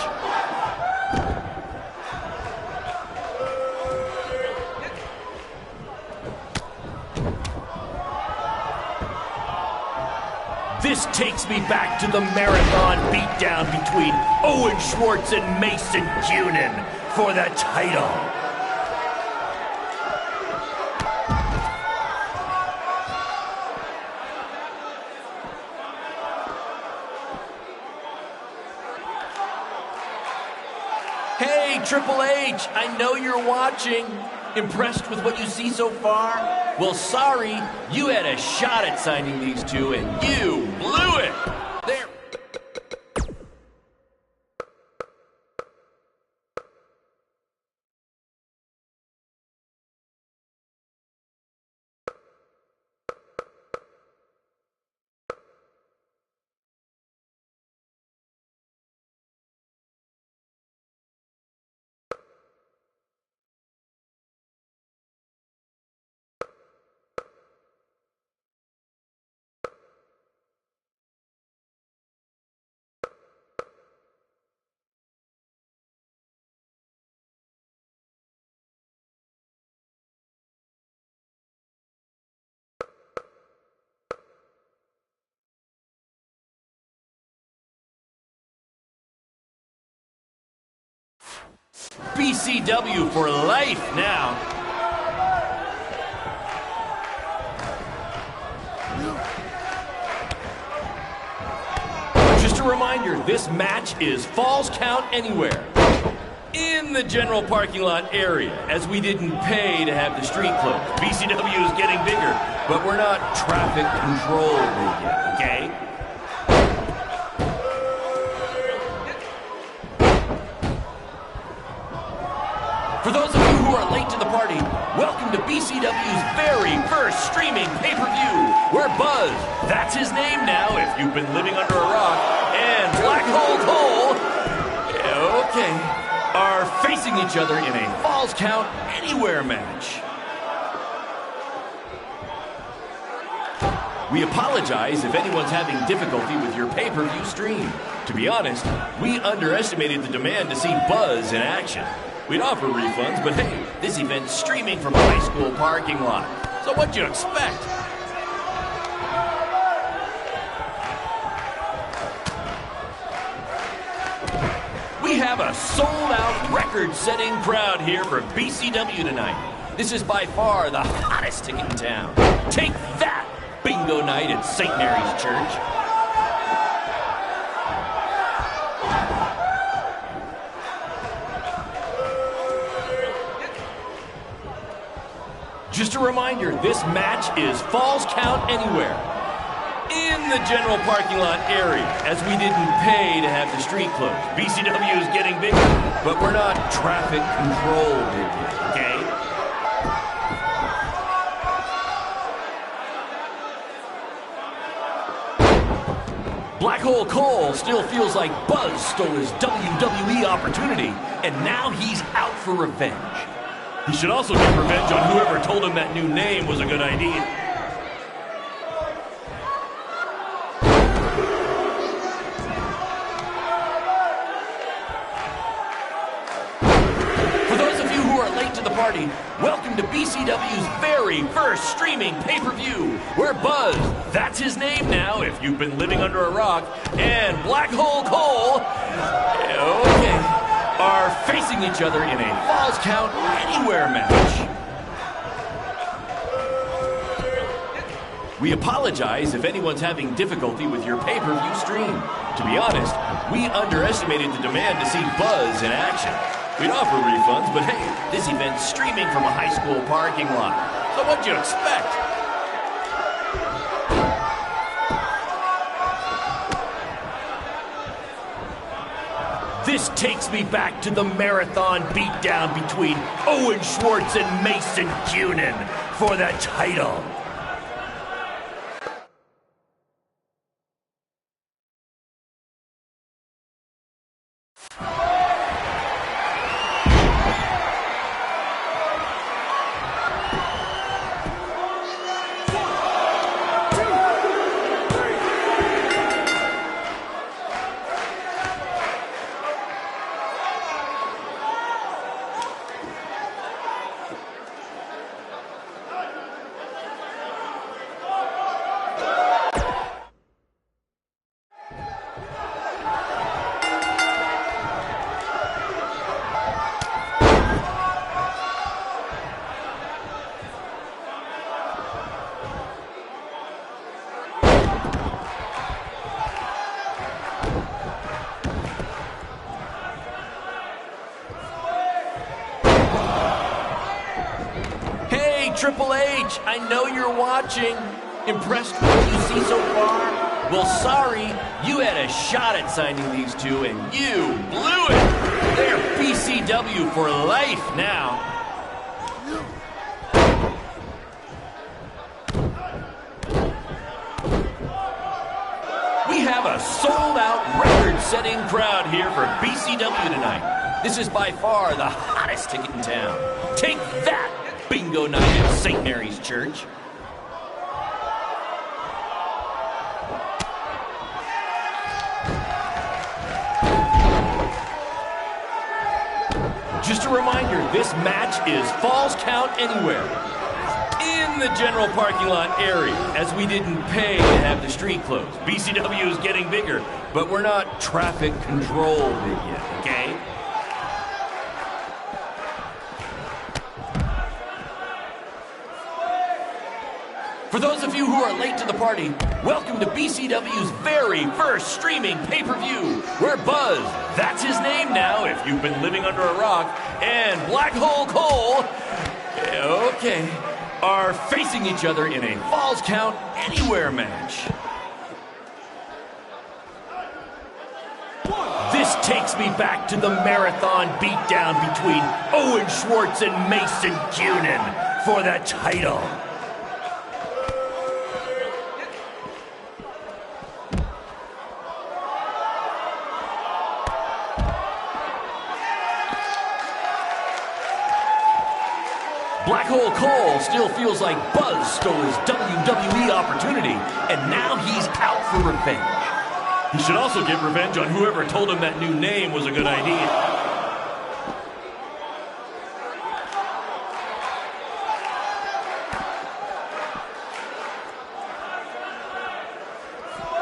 This takes me back to the marathon beatdown between Owen Schwartz and Mason Cunin for the title. Hey, Triple H, I know you're watching. Impressed with what you see so far? Well, sorry, you had a shot at signing these two, and you blew it. There. BCW for life now. Just a reminder, this match is Falls Count Anywhere. In the general parking lot area, as we didn't pay to have the street closed. BCW is getting bigger, but we're not traffic controlled yet, okay? For those of you who are late to the party, welcome to BCW's very first streaming pay-per-view, where Buzz, that's his name now if you've been living under a rock, and Black Hole Cole, okay, are facing each other in a Falls Count Anywhere match. We apologize if anyone's having difficulty with your pay-per-view stream. To be honest, we underestimated the demand to see Buzz in action. We'd offer refunds, but hey, this event's streaming from a high school parking lot. So what'd you expect? We have a sold-out, record-setting crowd here for BCW tonight. This is by far the hottest ticket in town. Take that, bingo night at St. Mary's Church. Just a reminder, this match is Falls Count Anywhere. In the general parking lot area, as we didn't pay to have the street closed. BCW is getting bigger, but we're not traffic controlled yet, okay? Black Hole Cole still feels like Buzz stole his WWE opportunity, and now he's out for revenge. He should also get revenge on whoever told him that new name was a good idea. For those of you who are late to the party, welcome to BCW's very first streaming pay-per-view, where Buzz, that's his name now if you've been living under a rock, and Black Hole Cole, okay, are facing each other in a Falls Count Anywhere match. We apologize if anyone's having difficulty with your pay-per-view stream. To be honest, we underestimated the demand to see Buzz in action. We'd offer refunds, but hey, this event's streaming from a high school parking lot. So what'd you expect? This takes me back to the marathon beatdown between Owen Schwartz and Mason Cunin for the title. Triple H, I know you're watching. Impressed with what you see so far? Well, sorry, you had a shot at signing these two, and you blew it. They're BCW for life now. We have a sold-out, record-setting crowd here for BCW tonight. This is by far the hottest ticket in town. Take that, bingo night at St. Mary's Church. Just a reminder, this match is Falls Count Anywhere in the general parking lot area, as we didn't pay to have the street closed. BCW is getting bigger, but we're not traffic controlled yet, okay? For those of you who are late to the party, welcome to BCW's very first streaming pay-per-view, where Buzz, that's his name now if you've been living under a rock, and Black Hole Cole, okay, are facing each other in a Falls Count Anywhere match. This takes me back to the marathon beatdown between Owen Schwartz and Mason Cunin for the title. Black Hole Cole still feels like Buzz stole his WWE opportunity, and now he's out for revenge. He should also get revenge on whoever told him that new name was a good idea.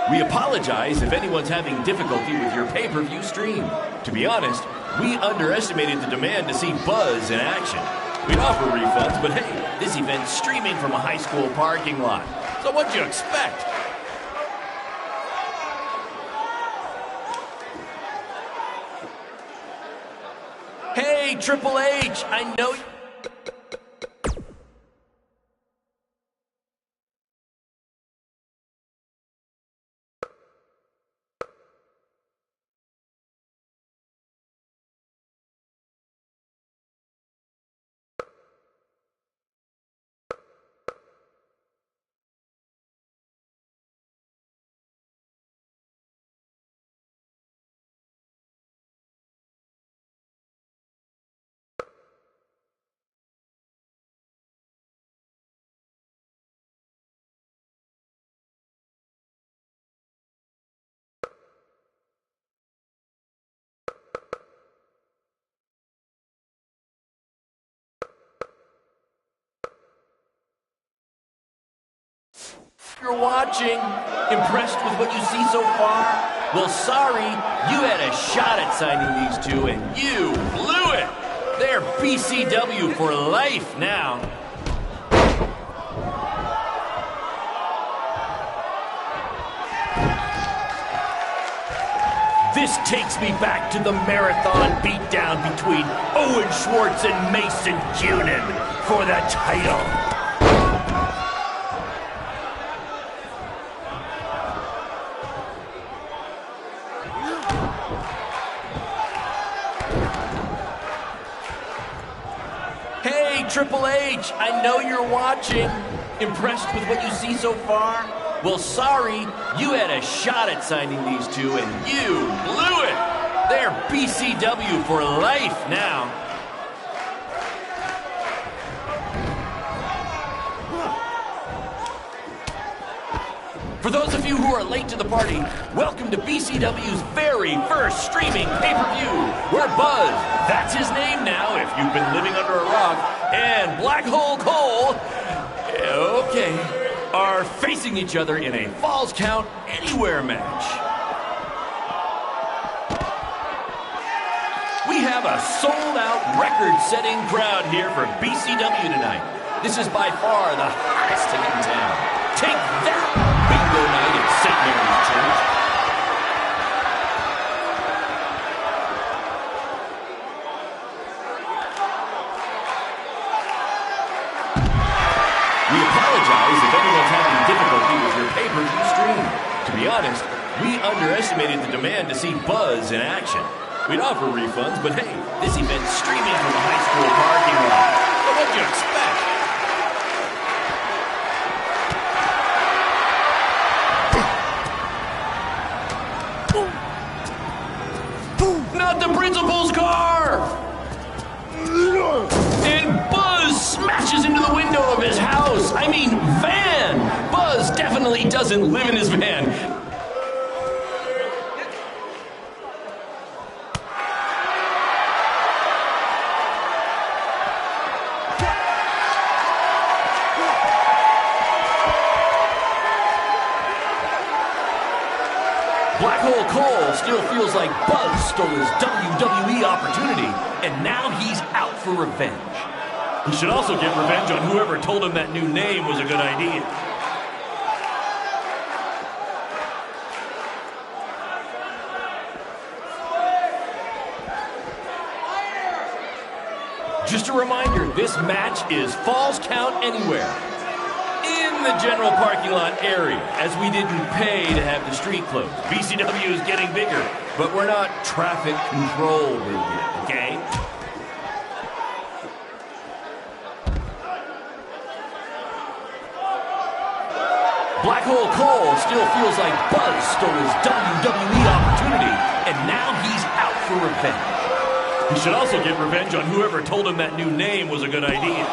We apologize if anyone's having difficulty with your pay-per-view stream. To be honest, we underestimated the demand to see Buzz in action. We'd offer refunds, but hey, this event's streaming from a high school parking lot. So what'd you expect? Hey, Triple H, I know... You're watching, impressed with what you see so far? Well, sorry, you had a shot at signing these two, and you blew it. They're BCW for life now. This takes me back to the marathon beatdown between Owen Schwartz and Mason Cunin for the title. Triple H, I know you're watching. Impressed with what you see so far? Well, sorry, you had a shot at signing these two, and you blew it. They're BCW for life now. For those of you who are late to the party, welcome to BCW's very first streaming pay-per-view, where Buzz, that's his name now if you've been living under a rock, and Black Hole Cole, okay, are facing each other in a Falls Count Anywhere match. We have a sold-out, record-setting crowd here for BCW tonight. This is by far the hottest ticket in town. Take that! Bingo night at St. Mary's Church. be honest, we underestimated the demand to see Buzz in action. We'd offer refunds, but hey, this event's streaming from a high school parking lot. So what'd you expect? Not the principal's car! And Buzz smashes into the window of his house. I mean, van! Buzz definitely doesn't live in his van. Black Hole Cole still feels like Buzz stole his WWE opportunity, and now he's out for revenge. He should also get revenge on whoever told him that new name was a good idea. Just a reminder, this match is Falls Count Anywhere. In the general parking lot area, as we didn't pay to have the street closed. BCW is getting bigger, but we're not traffic control big yet, okay? Black Hole Cole still feels like Buzz stole his WWE opportunity, and now he's out for revenge. He should also get revenge on whoever told him that new name was a good idea.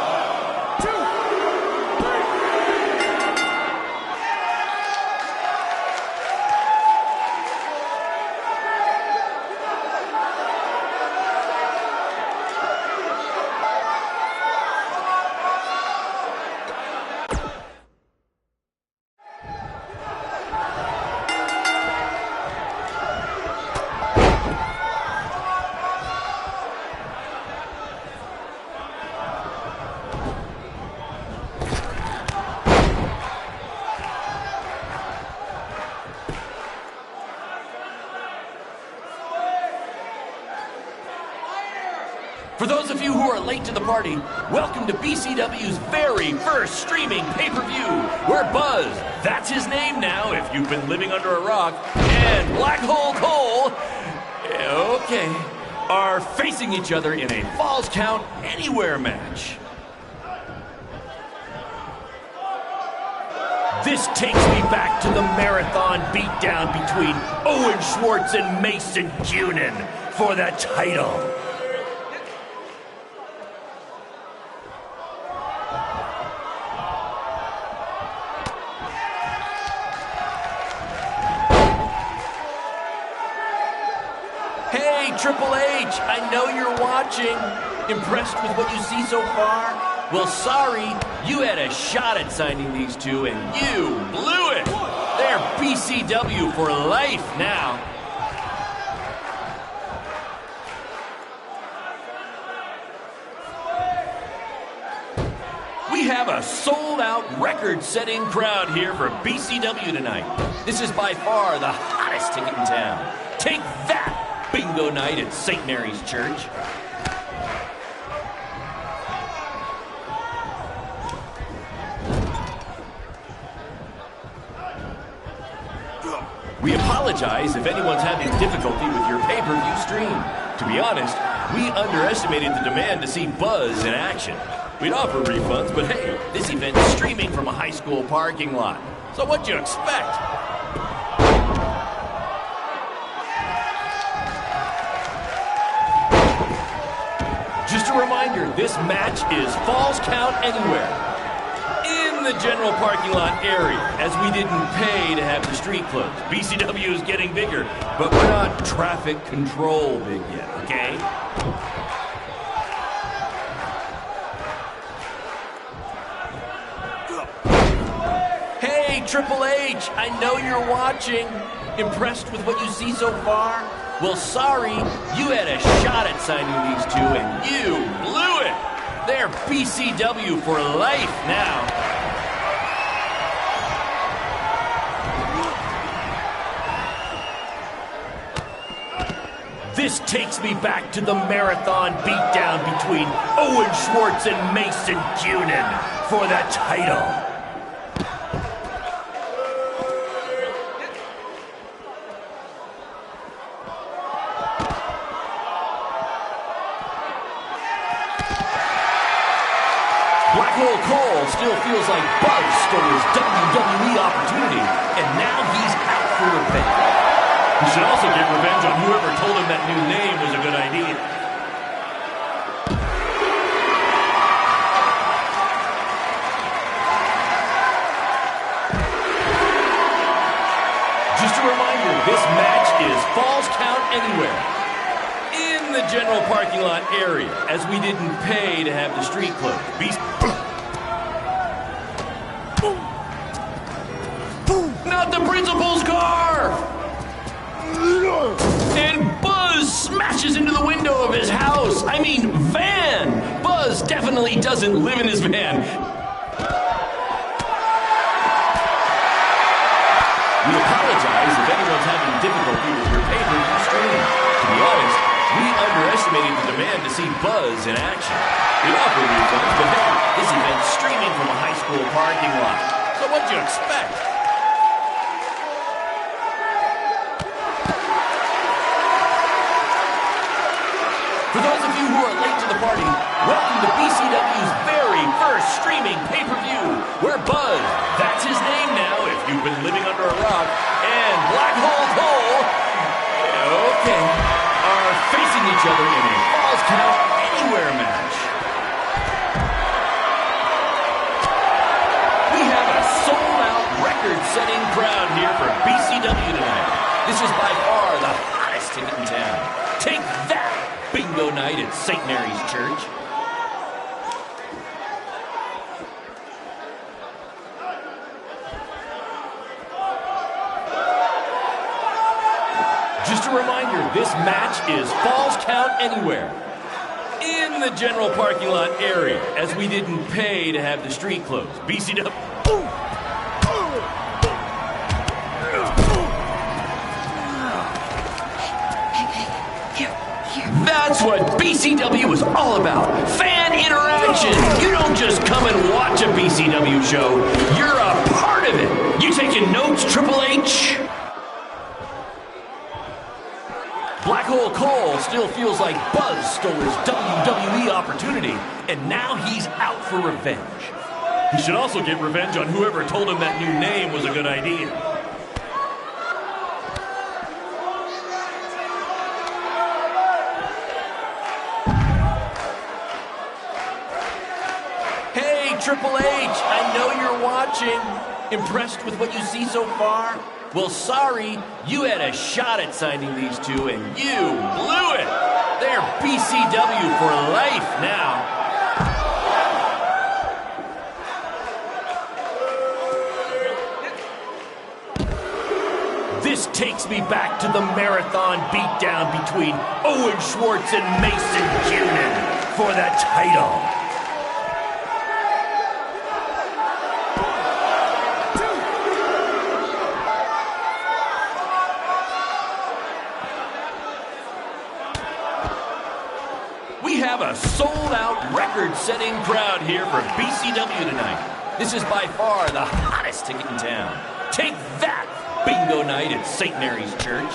For those of you who are late to the party, welcome to BCW's very first streaming pay-per-view, where Buzz, that's his name now if you've been living under a rock, and Black Hole Cole, okay, are facing each other in a Falls Count Anywhere match. This takes me back to the marathon beatdown between Owen Schwartz and Mason Cunin for the title. Hey, Triple H, I know you're watching. Impressed with what you see so far? Well, sorry, you had a shot at signing these two, and you blew it. They're BCW for life now. We have a sold-out, record-setting crowd here for BCW tonight. This is by far the hottest ticket in town. Take that! Bingo night at St. Mary's Church. We apologize if anyone's having difficulty with your pay-per-view stream. To be honest, we underestimated the demand to see Buzz in action. We'd offer refunds, but hey, this event's streaming from a high school parking lot. So what'd you expect? Just a reminder, this match is Falls Count Anywhere. In the general parking lot area, as we didn't pay to have the street closed. BCW is getting bigger, but we're not traffic control big yet, okay? Hey, Triple H, I know you're watching. Impressed with what you see so far? Well, sorry, you had a shot at signing these two, and you blew it. They're BCW for life now. This takes me back to the marathon beatdown between Owen Schwartz and Mason Cunin for the title. Hole Cole still feels like Buzz stole his WWE opportunity, and now he's out for revenge. He should also get revenge on whoever told him that new name was a good idea. Just a reminder, this match is Falls Count Anywhere in the general parking lot area, as we didn't pay to have the street closed. Not the principal's car! And Buzz smashes into the window of his house. I mean, van! Buzz definitely doesn't live in his van. We apologize if anyone's having difficulty with your pay-per-view stream. To be honest, we underestimated the demand to see Buzz in action. We offer refunds, but hey, this event's streaming from a high school parking lot. So what'd you expect? For those of you who are late to the party, welcome to BCW's very first streaming pay-per-view, where Buzz, that's his name now if you've been living under a rock, and Black Hole Cole, okay, are facing each other in a Falls Count Anywhere match. We have a sold-out, record-setting crowd here for BCW tonight. This is by far the hottest ticket in town. Take that! Bingo night at St. Mary's Church. Just a reminder, this match is Falls Count Anywhere in the general parking lot area, as we didn't pay to have the street closed. BCW. That's what BCW is all about. Fan interaction. You don't just come and watch a BCW show. You're a part of it. You taking notes, Triple H? Black Hole Cole still feels like Buzz stole his WWE opportunity, and now he's out for revenge. He should also get revenge on whoever told him that new name was a good idea. Triple H, I know you're watching. Impressed with what you see so far? Well, sorry, you had a shot at signing these two, and you blew it. They're BCW for life now. This takes me back to the marathon beatdown between Owen Schwartz and Mason Cunin for the title. A sold-out, record-setting crowd here for BCW tonight. This is by far the hottest ticket in town. Take that, bingo night at St. Mary's Church.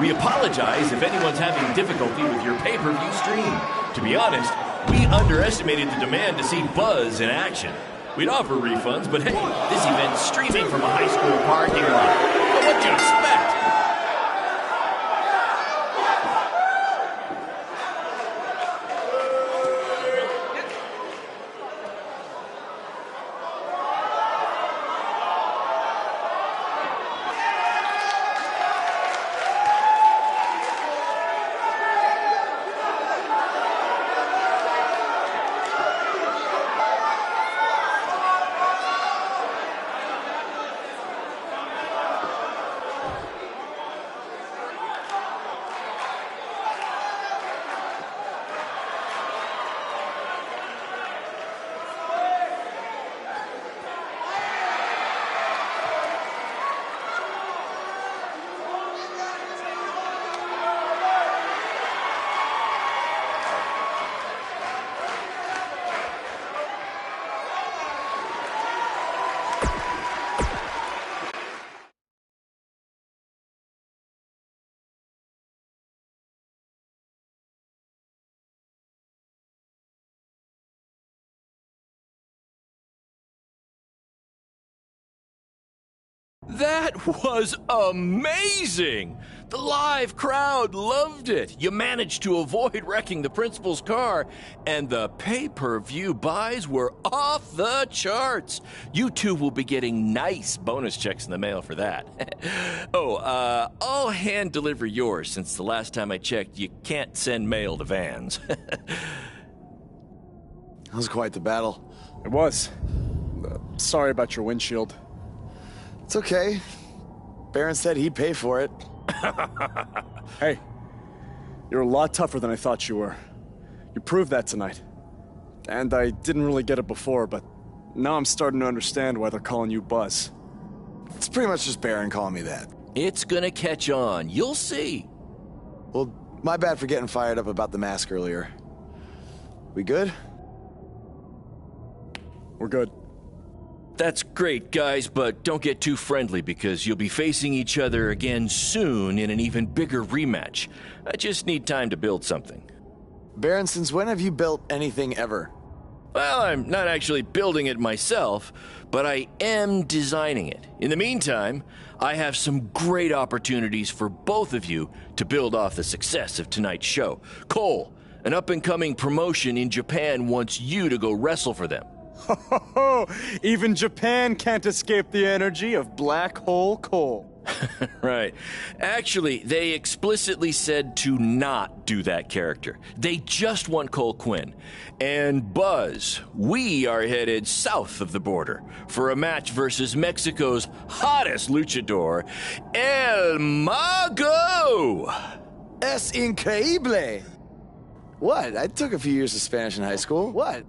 We apologize if anyone's having difficulty with your pay-per-view stream. To be honest, we underestimated the demand to see Buzz in action. We'd offer refunds, but hey, this event's streaming from a high school parking lot. So what'd you expect? That was amazing! The live crowd loved it. You managed to avoid wrecking the principal's car, and the pay-per-view buys were off the charts. You two will be getting nice bonus checks in the mail for that. I'll hand deliver yours since the last time I checked, you can't send mail to vans. That was quite the battle. It was. Sorry about your windshield. It's okay. Baron said he'd pay for it. Hey, you're a lot tougher than I thought you were. You proved that tonight. And I didn't really get it before, but now I'm starting to understand why they're calling you Buzz. It's pretty much just Baron calling me that. It's gonna catch on. You'll see. Well, my bad for getting fired up about the mask earlier. We good? We're good. That's great, guys, but don't get too friendly because you'll be facing each other again soon in an even bigger rematch. I just need time to build something. Baron, since when have you built anything ever? Well, I'm not actually building it myself, but I am designing it. In the meantime, I have some great opportunities for both of you to build off the success of tonight's show. Cole, an up-and-coming promotion in Japan wants you to go wrestle for them. Ho, ho, ho. Even Japan can't escape the energy of Black Hole Cole. Right. Actually, they explicitly said to not do that character. They just want Cole Quinn. And Buzz, we are headed south of the border for a match versus Mexico's hottest luchador, El Mago! Es increíble! What? I took a few years of Spanish in high school. What?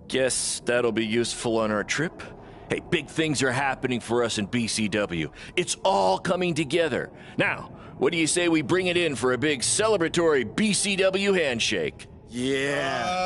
Guess that'll be useful on our trip. Hey, big things are happening for us in BCW. It's all coming together. Now, what do you say we bring it in for a big celebratory BCW handshake? Yeah.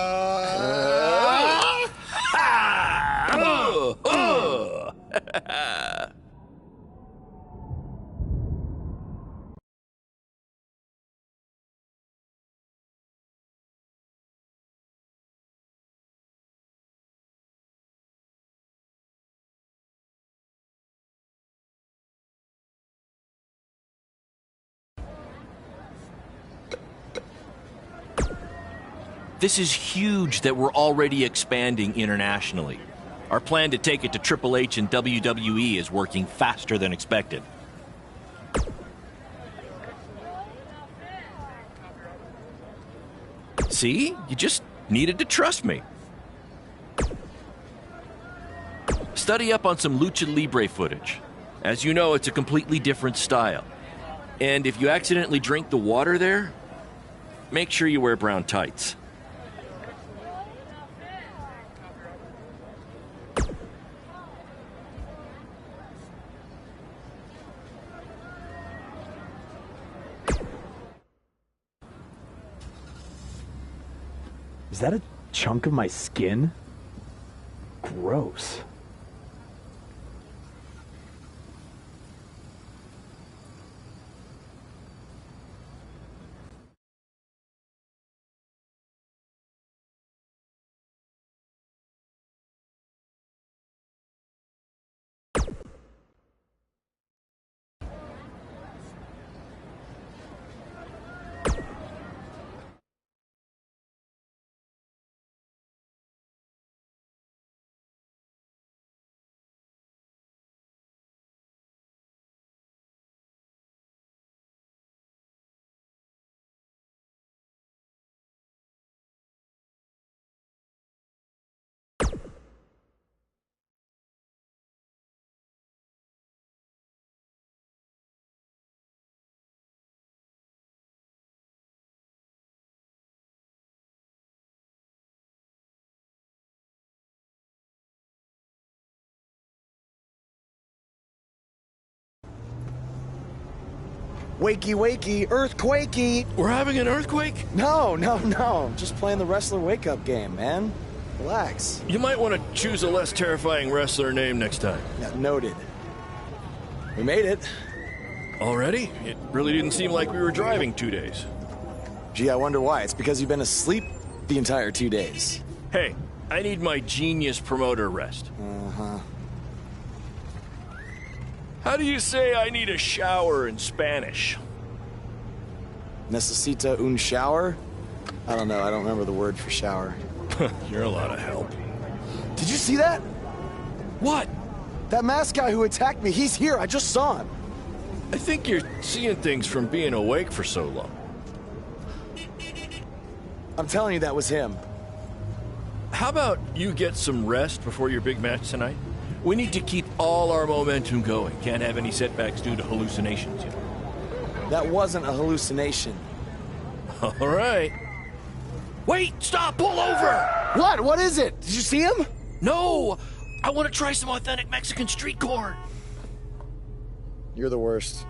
This is huge that we're already expanding internationally. Our plan to take it to Triple H and WWE is working faster than expected. See? You just needed to trust me. Study up on some Lucha Libre footage. As you know, it's a completely different style. And if you accidentally drink the water there, make sure you wear brown tights. Is that a chunk of my skin? Gross. Wakey, wakey, earthquakey. We're having an earthquake? No. Just playing the wrestler wake-up game, man. Relax. You might want to choose a less terrifying wrestler name next time. Yeah, noted. We made it. Already? It really didn't seem like we were driving 2 days. Gee, I wonder why. It's because you've been asleep the entire 2 days. Hey, I need my genius promoter rest. Uh-huh. How do you say I need a shower in Spanish? Necesita un shower? I don't know. I don't remember the word for shower. You're a lot of help. Did you see that? What? That masked guy who attacked me, he's here. I just saw him. I think you're seeing things from being awake for so long. I'm telling you, that was him. How about you get some rest before your big match tonight? We need to keep all our momentum going. Can't have any setbacks due to hallucinations, you know. That wasn't a hallucination. All right. Wait, stop, pull over! What? What is it? Did you see him? No! I want to try some authentic Mexican street corn. You're the worst.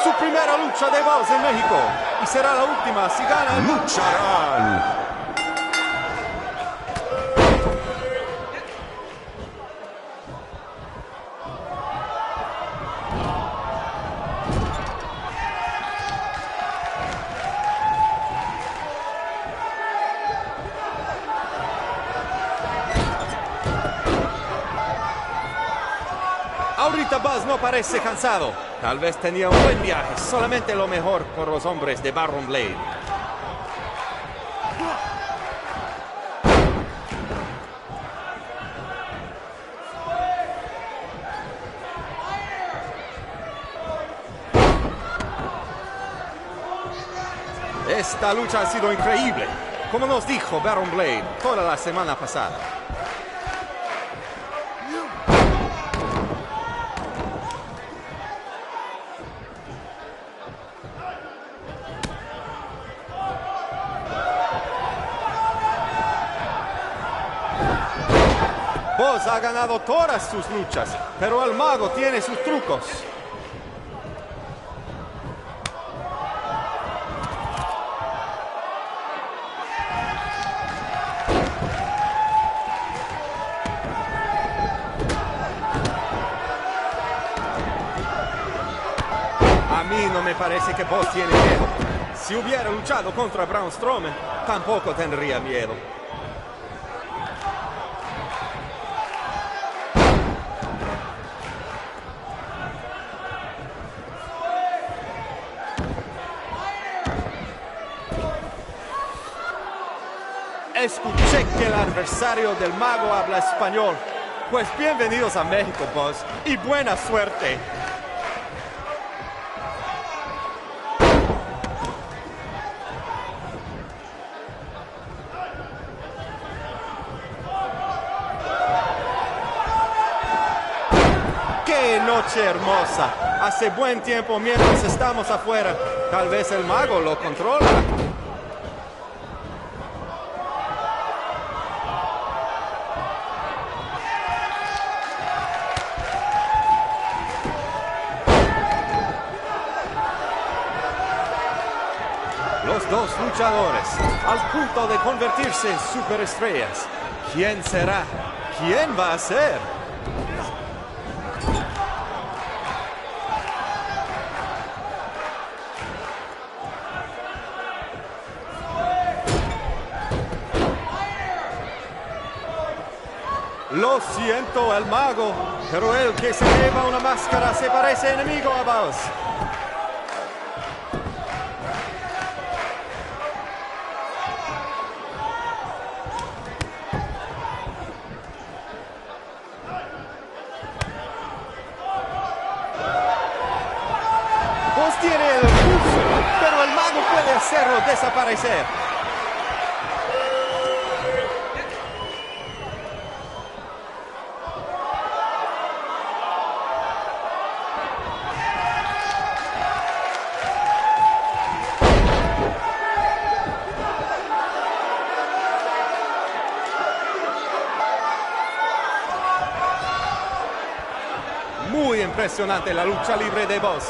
Su primera lucha de voz en México y será la última si gana el lucharán. Ahorita Buzz no parece cansado. Tal vez tenía un buen viaje. Solamente lo mejor por los hombres de Baron Blade. Esta lucha ha sido increíble. Como nos dijo Baron Blade toda la semana pasada. Buzz ha ganado todas sus luchas, pero el mago tiene sus trucos. A mí no me parece que Buzz tiene miedo. Si hubiera luchado contra Braun Strowman, tampoco tendría miedo. Escuché que el adversario del mago habla español. Pues bienvenidos a México, Buzz, y buena suerte. ¡Qué noche hermosa! Hace buen tiempo mientras estamos afuera. Tal vez el mago lo controla. Los dos luchadores, al punto de convertirse en superestrellas. ¿Quién será? ¿Quién va a ser? Lo siento, el mago, pero el que se lleva una máscara se parece enemigo a vos. Vos tiene el pulso, pero el mago puede hacerlo desaparecer. Muy impresionante la lucha libre de vos.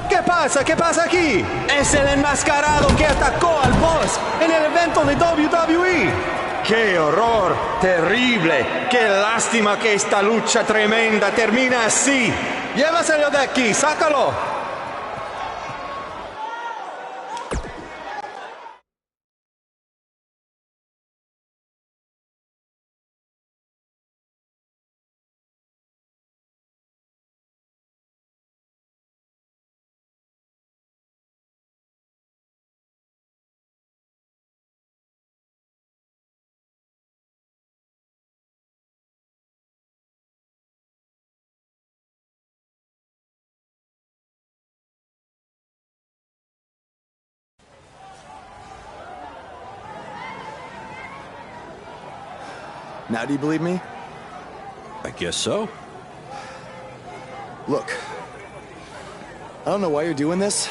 ¿Qué pasa? ¿Qué pasa aquí? Es el enmascarado que atacó al boss en el evento de WWE. ¡Qué horror! ¡Terrible! ¡Qué lástima que esta lucha tremenda termina así! ¡Llévaselo de aquí! ¡Sácalo! Now do you believe me? I guess so. Look, I don't know why you're doing this,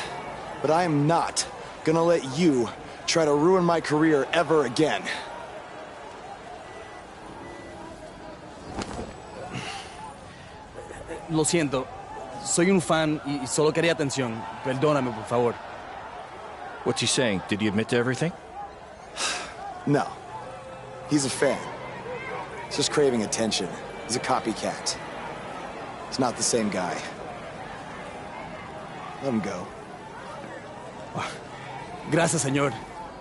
but I am not gonna let you try to ruin my career ever again. Lo siento, soy un fan y solo quería atención. Perdóname, por favor. What's he saying? Did he admit to everything? No. He's a fan. He's just craving attention. He's a copycat. He's not the same guy. Let him go. Gracias, señor.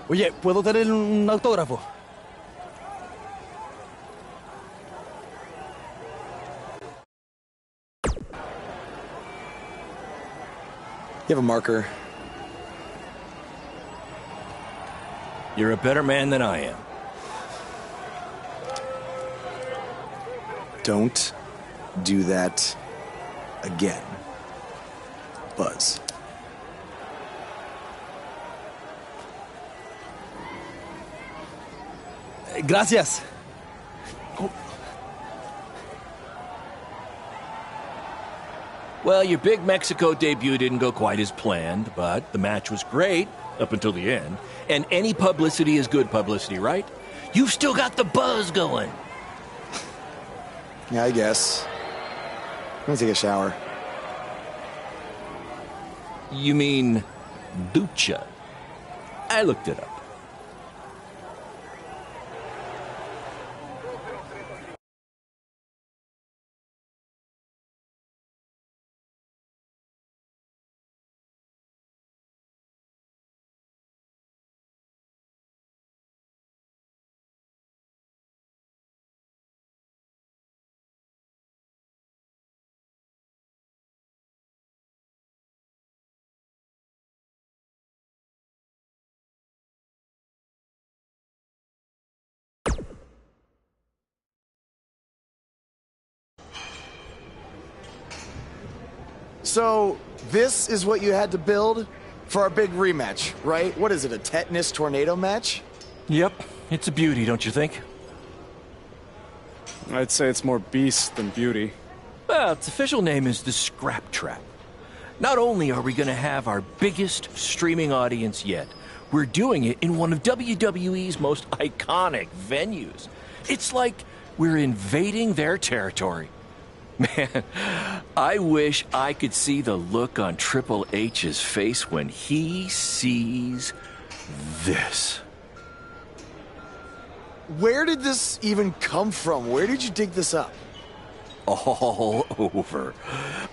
Oye, ¿puedo tener un autógrafo? You have a marker? You're a better man than I am. Don't do that again, Buzz. Gracias. Well, your big Mexico debut didn't go quite as planned, but the match was great up until the end. And any publicity is good publicity, right? You've still got the buzz going. Yeah, I guess. I'm gonna take a shower. You mean ducha? I looked it up. So, this is what you had to build for our big rematch, right? What is it, a tetanus tornado match? Yep, it's a beauty, don't you think? I'd say it's more beast than beauty. Well, its official name is the Scrap Trap. Not only are we going to have our biggest streaming audience yet, we're doing it in one of WWE's most iconic venues. It's like we're invading their territory. Man, I wish I could see the look on Triple H's face when he sees this. Where did this even come from? Where did you dig this up? All over.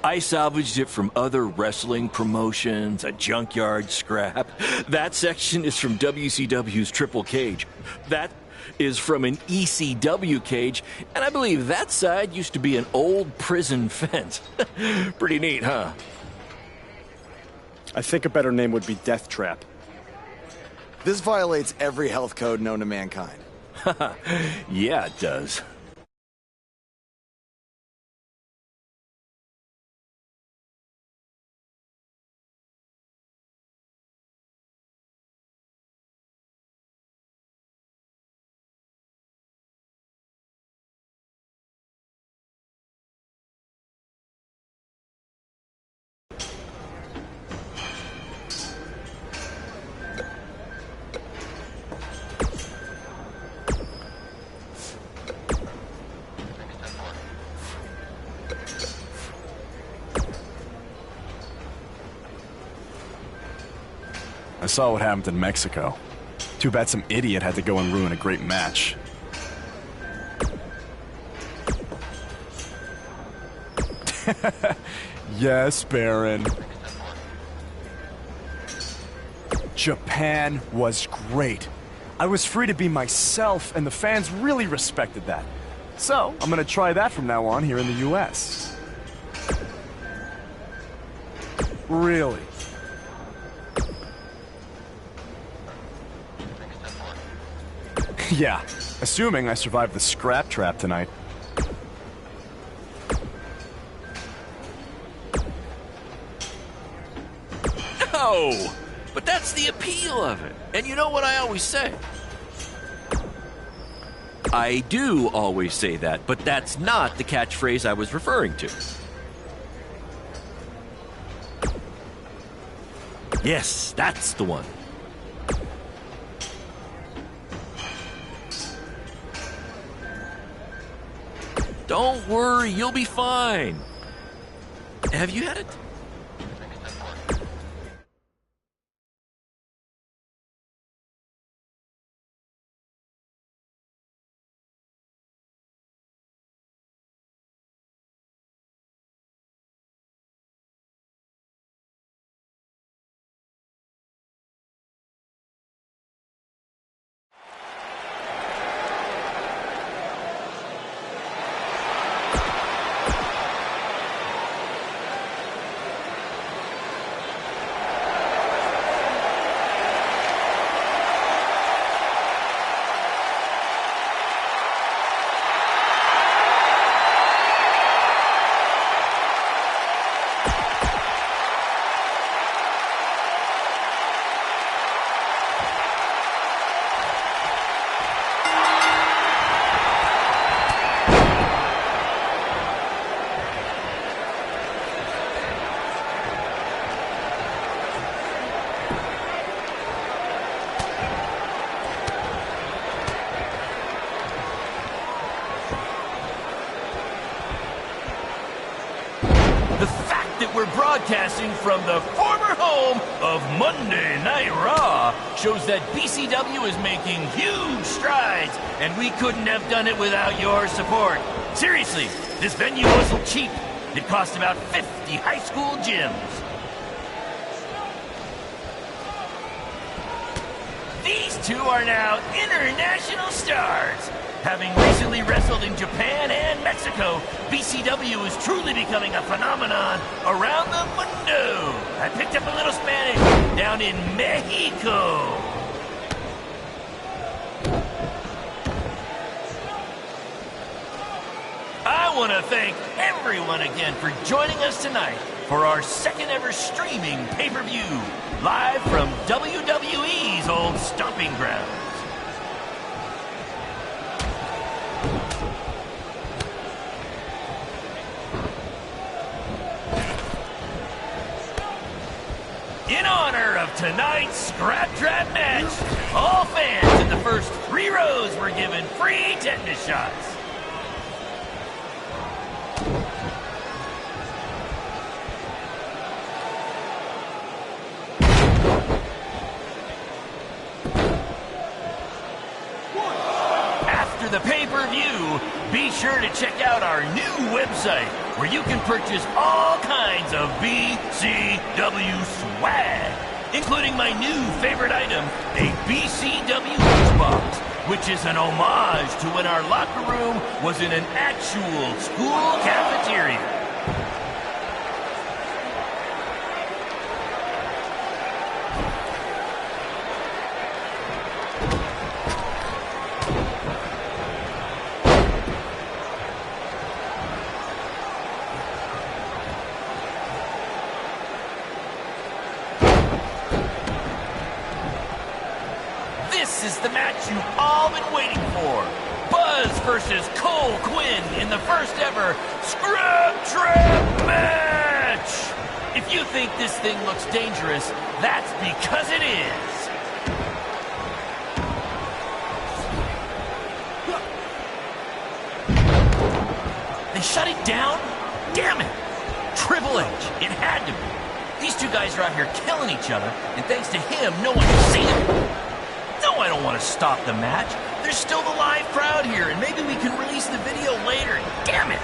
I salvaged it from other wrestling promotions, a junkyard scrap. That section is from WCW's Triple Cage. That is from an ECW cage, and I believe that side used to be an old prison fence. Pretty neat, huh? I think a better name would be Death Trap. This violates every health code known to mankind. Yeah, it does. I saw what happened in Mexico. Too bad some idiot had to go and ruin a great match. Yes, Baron. Japan was great. I was free to be myself, and the fans really respected that. So, I'm gonna try that from now on here in the US. Really? Yeah, assuming I survive the scrap trap tonight. No! But that's the appeal of it. And you know what I always say? I do always say that, but that's not the catchphrase I was referring to. Yes, that's the one. Don't worry, you'll be fine. Have you had it? Broadcasting from the former home of Monday Night Raw shows that BCW is making huge strides, and we couldn't have done it without your support. Seriously, this venue wasn't cheap. It cost about 50 high school gyms. These two are now international stars. Having recently wrestled in Japan and Mexico, BCW is truly becoming a phenomenon around the mundo. I picked up a little Spanish down in Mexico. I want to thank everyone again for joining us tonight for our second ever streaming pay-per-view, live from WWE's old stomping grounds. In honor of tonight's Scrap Trap match, all fans in the first 3 rows were given free tetanus shots. After the pay-per-view, be sure to check out our new website where you can purchase all kinds of BCW swag, including my new favorite item, a BCW lunchbox, which is an homage to when our locker room was in an actual school cafeteria. This is the match you've all been waiting for. Buzz versus Cole Quinn in the first ever Scrub Trap match. If you think this thing looks dangerous, that's because it is. They shut it down? Damn it! Triple H, it had to be. These two guys are out here killing each other, and thanks to him, no one can see them. No, I don't want to stop the match. There's still the live crowd here, and maybe we can release the video later. Damn it!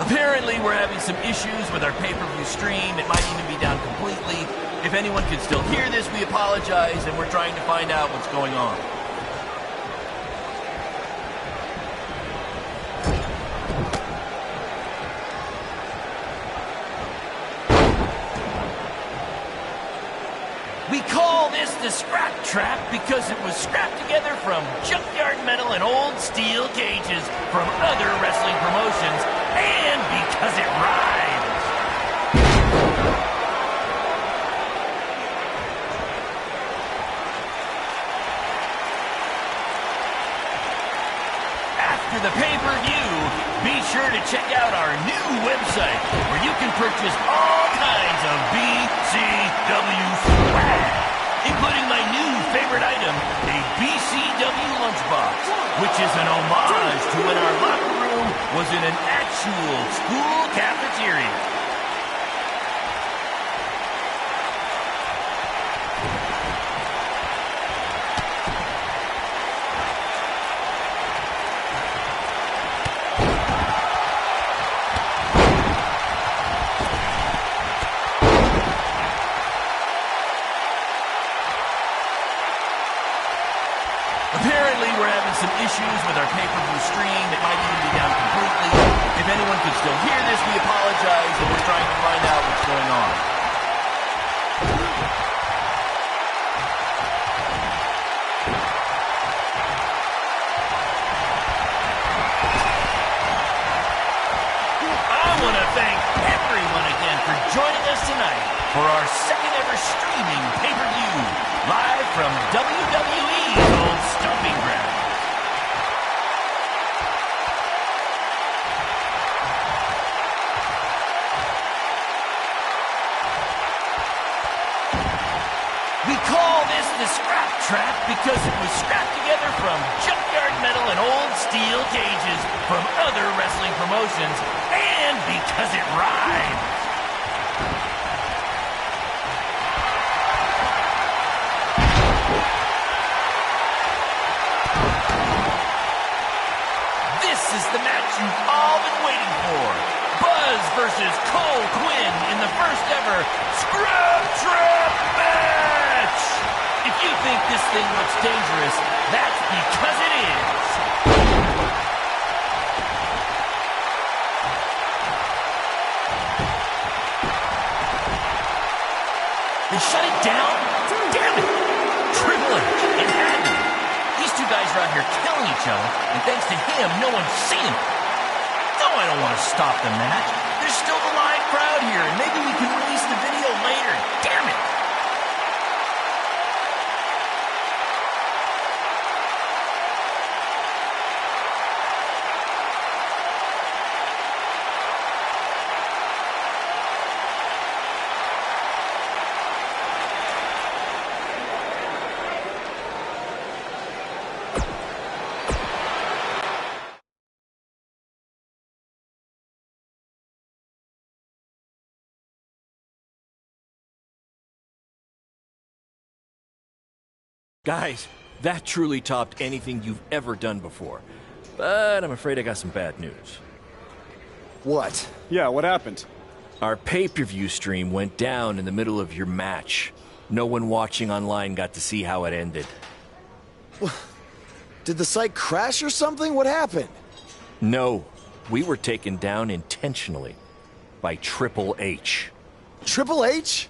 Apparently, we're having some issues with our pay-per-view stream. It might even be down completely. If anyone can still hear this, we apologize, and we're trying to find out what's going on. We call this the Scrap Trap because it was scrapped together from junkyard metal and old steel cages from other wrestling promotions, and because it rhymes. After the pay-per-view, be sure to check out our new website where you can purchase all kinds of BCW swag, including my new favorite item, a BCW lunchbox, which is an homage to when our locker room was in an actual school cafeteria. Apparently, we're having some issues with our pay-per-view stream. It might even be down completely. If anyone can still hear this, we apologize, and we're trying to find out what's going on. I want to thank everyone again for joining us tonight for our second ever streaming pay-per-view, live from WWE's old stomping ground. We call this the Scrap Trap because it was scrapped together from junkyard metal and old steel cages from other wrestling promotions, and because it rhymes. This is the match you've all been waiting for. Buzz versus Cole Quinn in the first ever Scrub Trap match. If you think this thing looks dangerous, that's because it is. They shut it down? Damn it! Triple H, it had to be. These two guys are out here killing each other, and thanks to him, no one's seeing it. No, I don't want to stop the match. There's still the live crowd here, and maybe we can release the video later. Damn it! Guys, that truly topped anything you've ever done before. But I'm afraid I got some bad news. What? Yeah, what happened? Our pay-per-view stream went down in the middle of your match. No one watching online got to see how it ended. Did the site crash or something? What happened? No, we were taken down intentionally by Triple H. Triple H?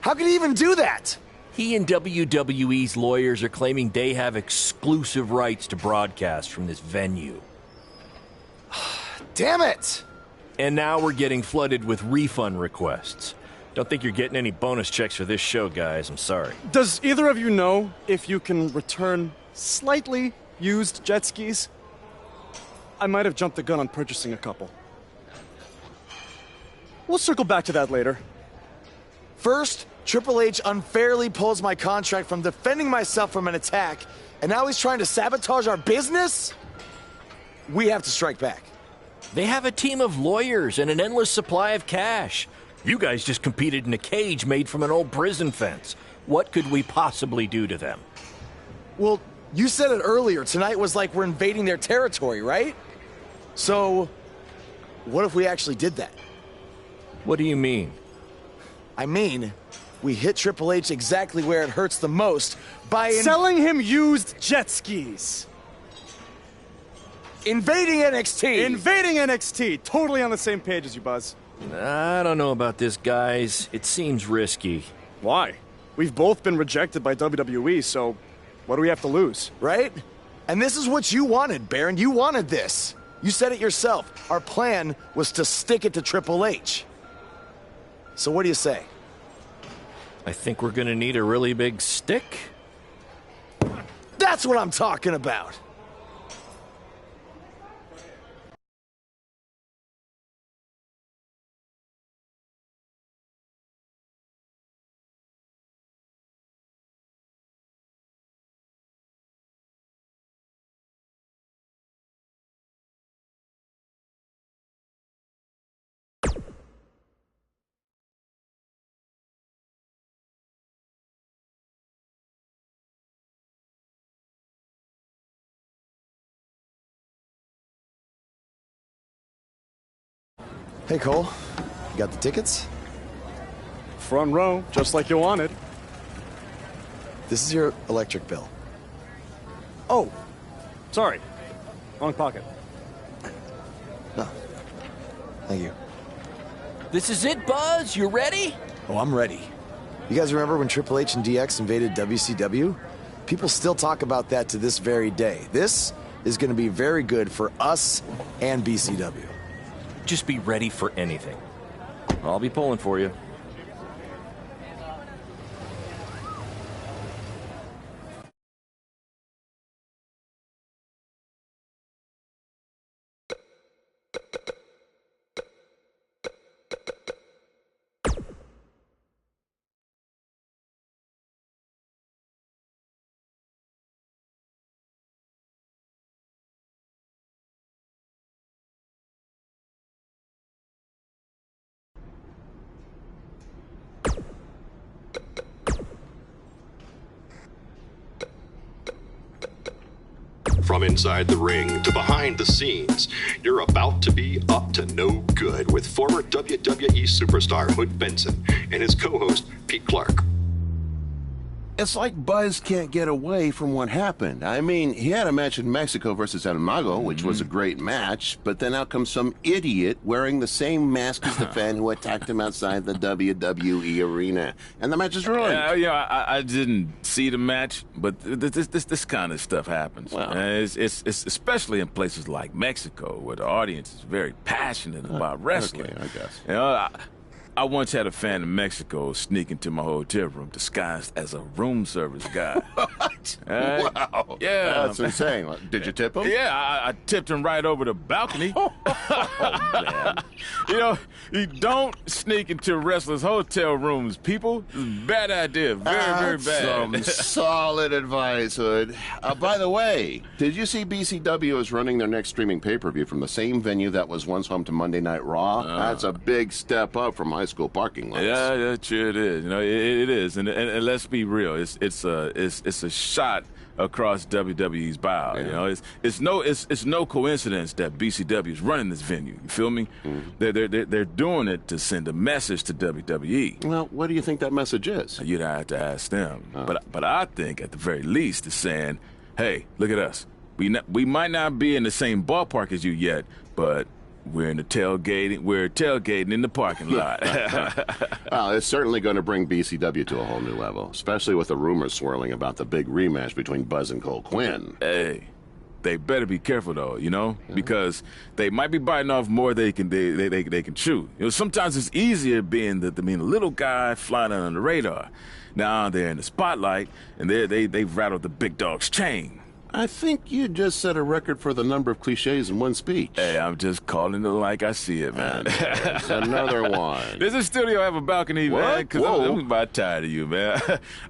How could he even do that? He and WWE's lawyers are claiming they have exclusive rights to broadcast from this venue. Damn it! And now we're getting flooded with refund requests. Don't think you're getting any bonus checks for this show, guys. I'm sorry. Does either of you know if you can return slightly used jet skis? I might have jumped the gun on purchasing a couple. We'll circle back to that later. First, Triple H unfairly pulls my contract from defending myself from an attack, and now he's trying to sabotage our business? We have to strike back. They have a team of lawyers and an endless supply of cash. You guys just competed in a cage made from an old prison fence. What could we possibly do to them? Well, you said it earlier. Tonight was like we're invading their territory, right? So, what if we actually did that? What do you mean? I mean, we hit Triple H exactly where it hurts the most by selling him used jet skis. Invading NXT! Invading NXT! Totally on the same page as you, Buzz. I don't know about this, guys. It seems risky. Why? We've both been rejected by WWE, so what do we have to lose? Right? And this is what you wanted, Baron. You wanted this. You said it yourself. Our plan was to stick it to Triple H. So what do you say? I think we're gonna need a really big stick. That's what I'm talking about! Hey, Cole. You got the tickets? Front row, just like you wanted. This is your electric bill. Oh, sorry. Wrong pocket. No. Thank you. This is it, Buzz. You ready? Oh, I'm ready. You guys remember when Triple H and DX invaded WCW? People still talk about that to this very day. This is going to be very good for us and BCW. Just be ready for anything. I'll be pulling for you. From inside the ring to behind the scenes, you're about to be up to no good with former WWE superstar Hood Benson and his co-host Pete Clark. It's like Buzz can't get away from what happened. I mean, he had a match in Mexico versus El Mago, which was a great match, but then out comes some idiot wearing the same mask as the fan who attacked him outside the WWE arena. And the match is ruined. I didn't see the match, but this kind of stuff happens. Well. It's especially in places like Mexico, where the audience is very passionate about wrestling. Okay, I guess. You know, I once had a fan in Mexico sneak into my hotel room disguised as a room service guy. What? Wow. Yeah. That's insane. Did you tip him? Yeah, I tipped him right over the balcony. man. You don't sneak into wrestlers' hotel rooms, people. It's a bad idea. Very bad. Some solid advice, Hood. By the way, did you see BCW is running their next streaming pay-per-view from the same venue that was once home to Monday Night Raw? That's a big step up from high school parking lots. Yeah, sure it is. It is, and let's be real. It's a shot across WWE's bow. Yeah. It's no coincidence that BCW is running this venue. You feel me? Mm-hmm. They're doing it to send a message to WWE. Well, what do you think that message is? You'd have to ask them. But I think at the very least it's saying, hey, look at us. We might not be in the same ballpark as you yet, but we're tailgating in the parking lot. Well, it's certainly going to bring BCW to a whole new level, especially with the rumors swirling about the big rematch between Buzz and Cole Quinn. Hey, they better be careful though, because they might be biting off more they can chew. Sometimes it's easier being the little guy flying under the radar. Now they're in the spotlight and they've rattled the big dog's chain. I think you just set a record for the number of cliches in one speech. Hey, I'm just calling it like I see it, man. There's another one. Does this studio have a balcony, man? Because I'm about tired of you, man.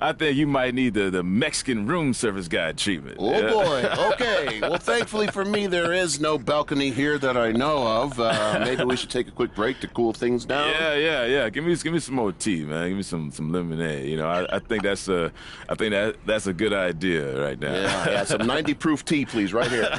I think you might need the Mexican room service guy treatment. Oh, boy. Okay. Well, thankfully for me, there is no balcony here that I know of. Maybe we should take a quick break to cool things down. Yeah. Give me some more tea, man. Give me some lemonade. I think that's a good idea right now. Yeah, some 90 proof tea, please, right here.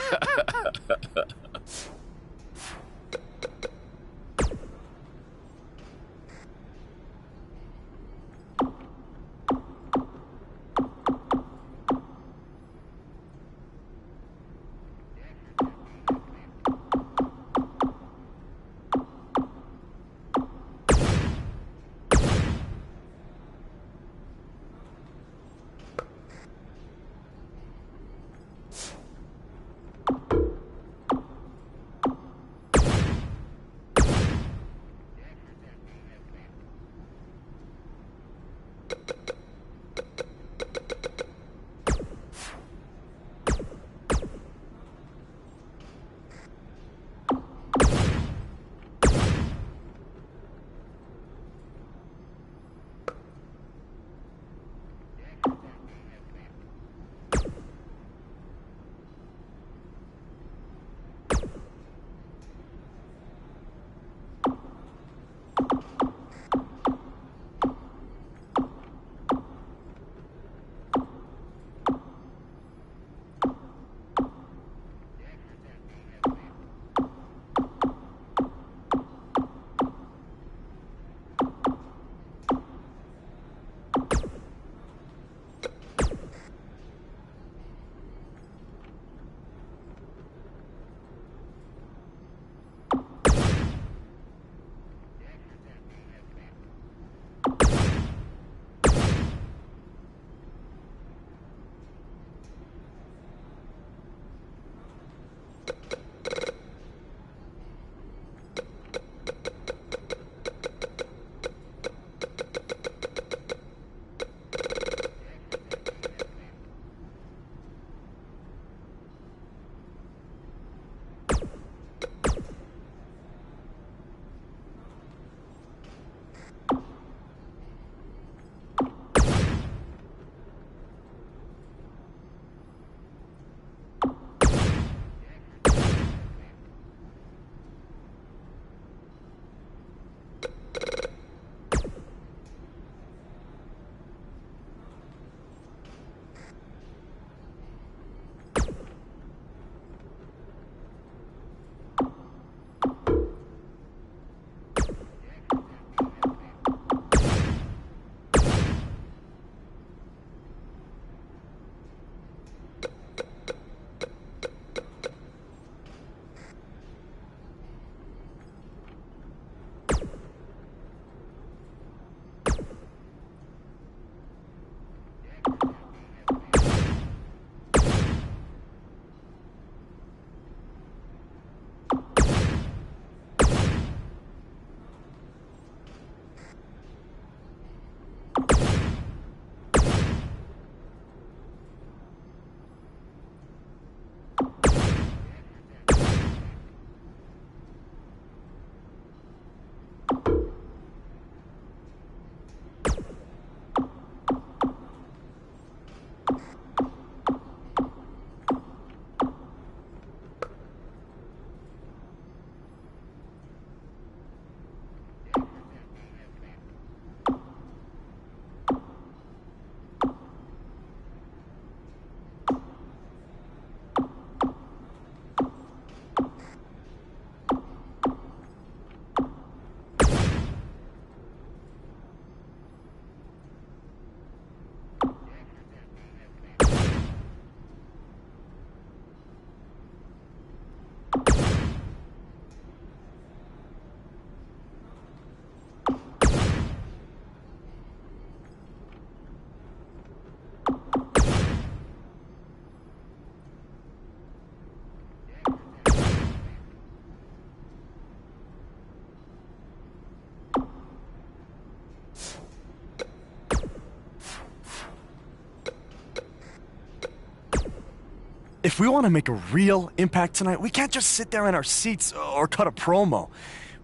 If we want to make a real impact tonight, we can't just sit there in our seats or cut a promo.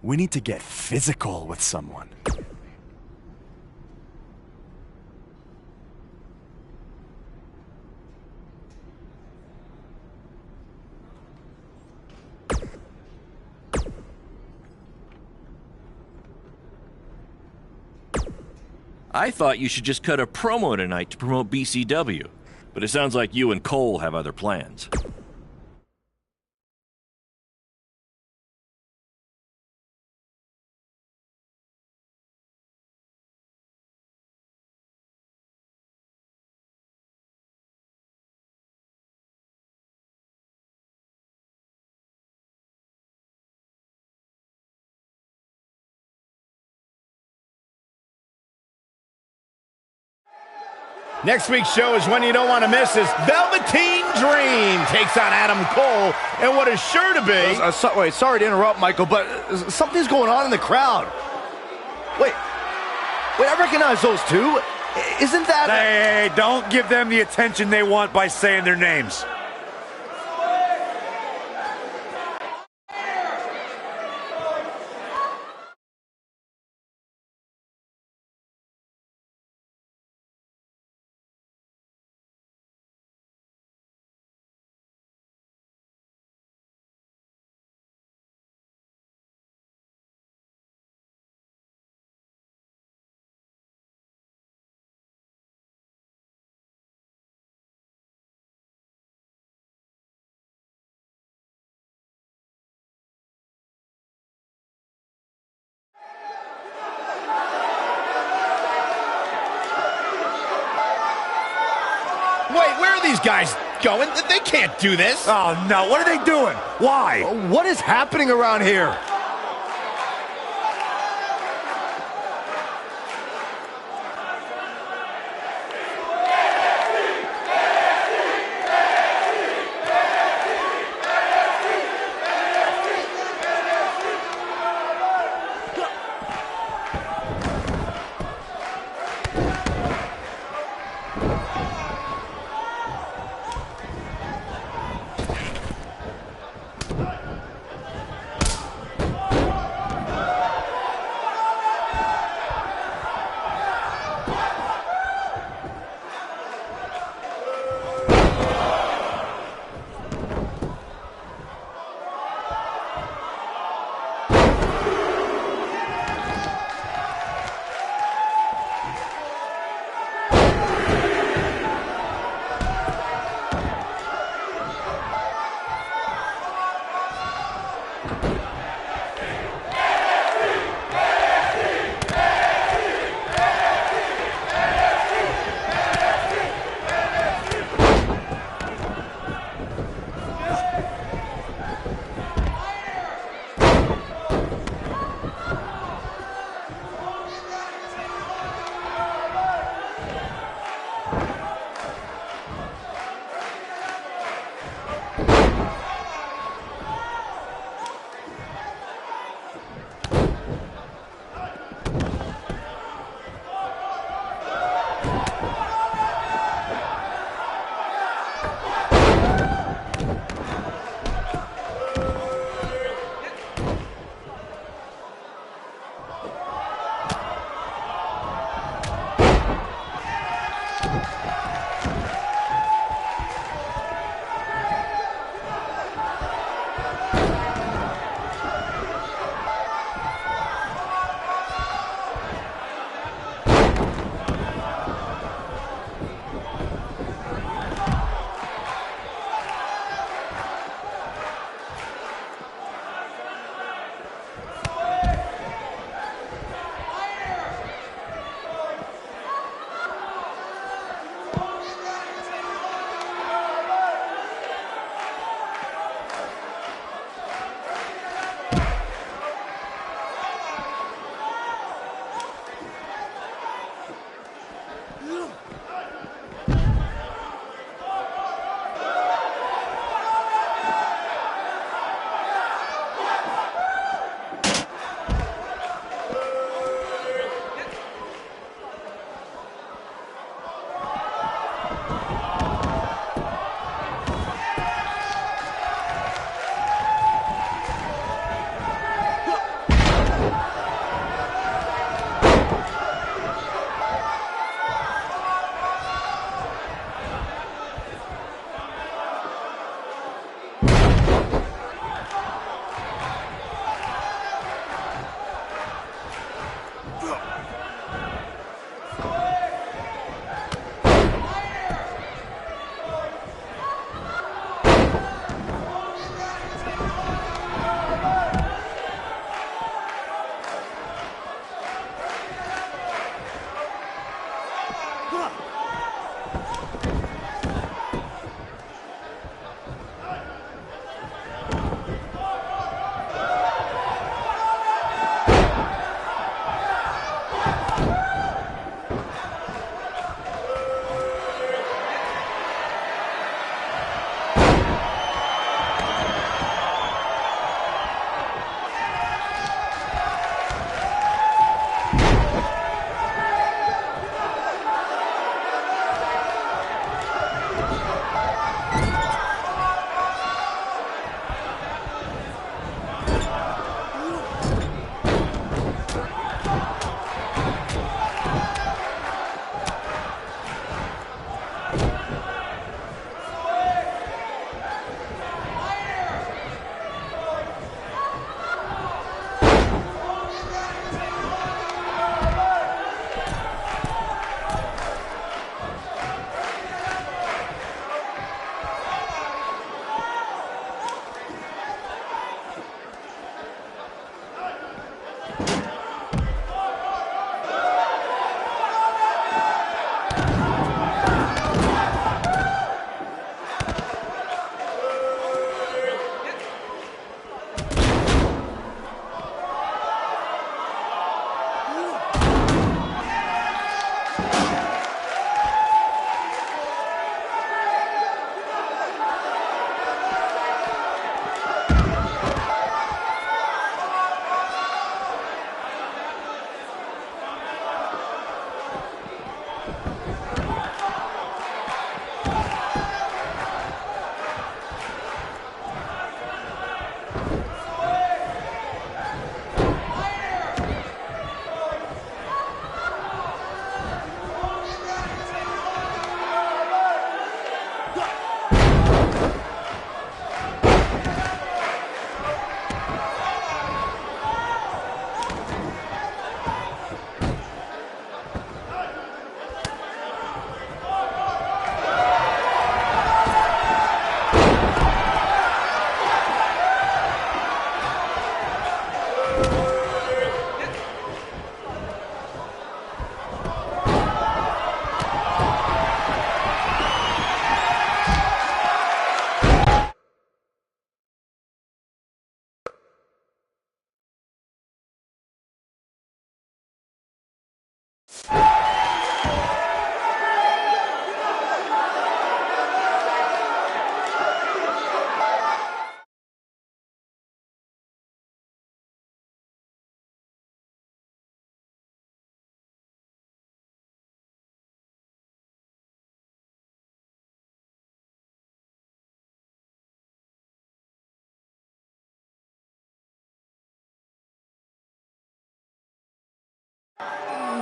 We need to get physical with someone. I thought you should just cut a promo tonight to promote BCW, but it sounds like you and Cole have other plans. Next week's show is one you don't want to miss as Velveteen Dream takes on Adam Cole and what is sure to be... wait, sorry to interrupt, Michael, but something's going on in the crowd. Wait, I recognize those two. Isn't that... Hey, don't give them the attention they want by saying their names. Wait, where are these guys going? They can't do this. Oh, no. What are they doing? Why? What is happening around here?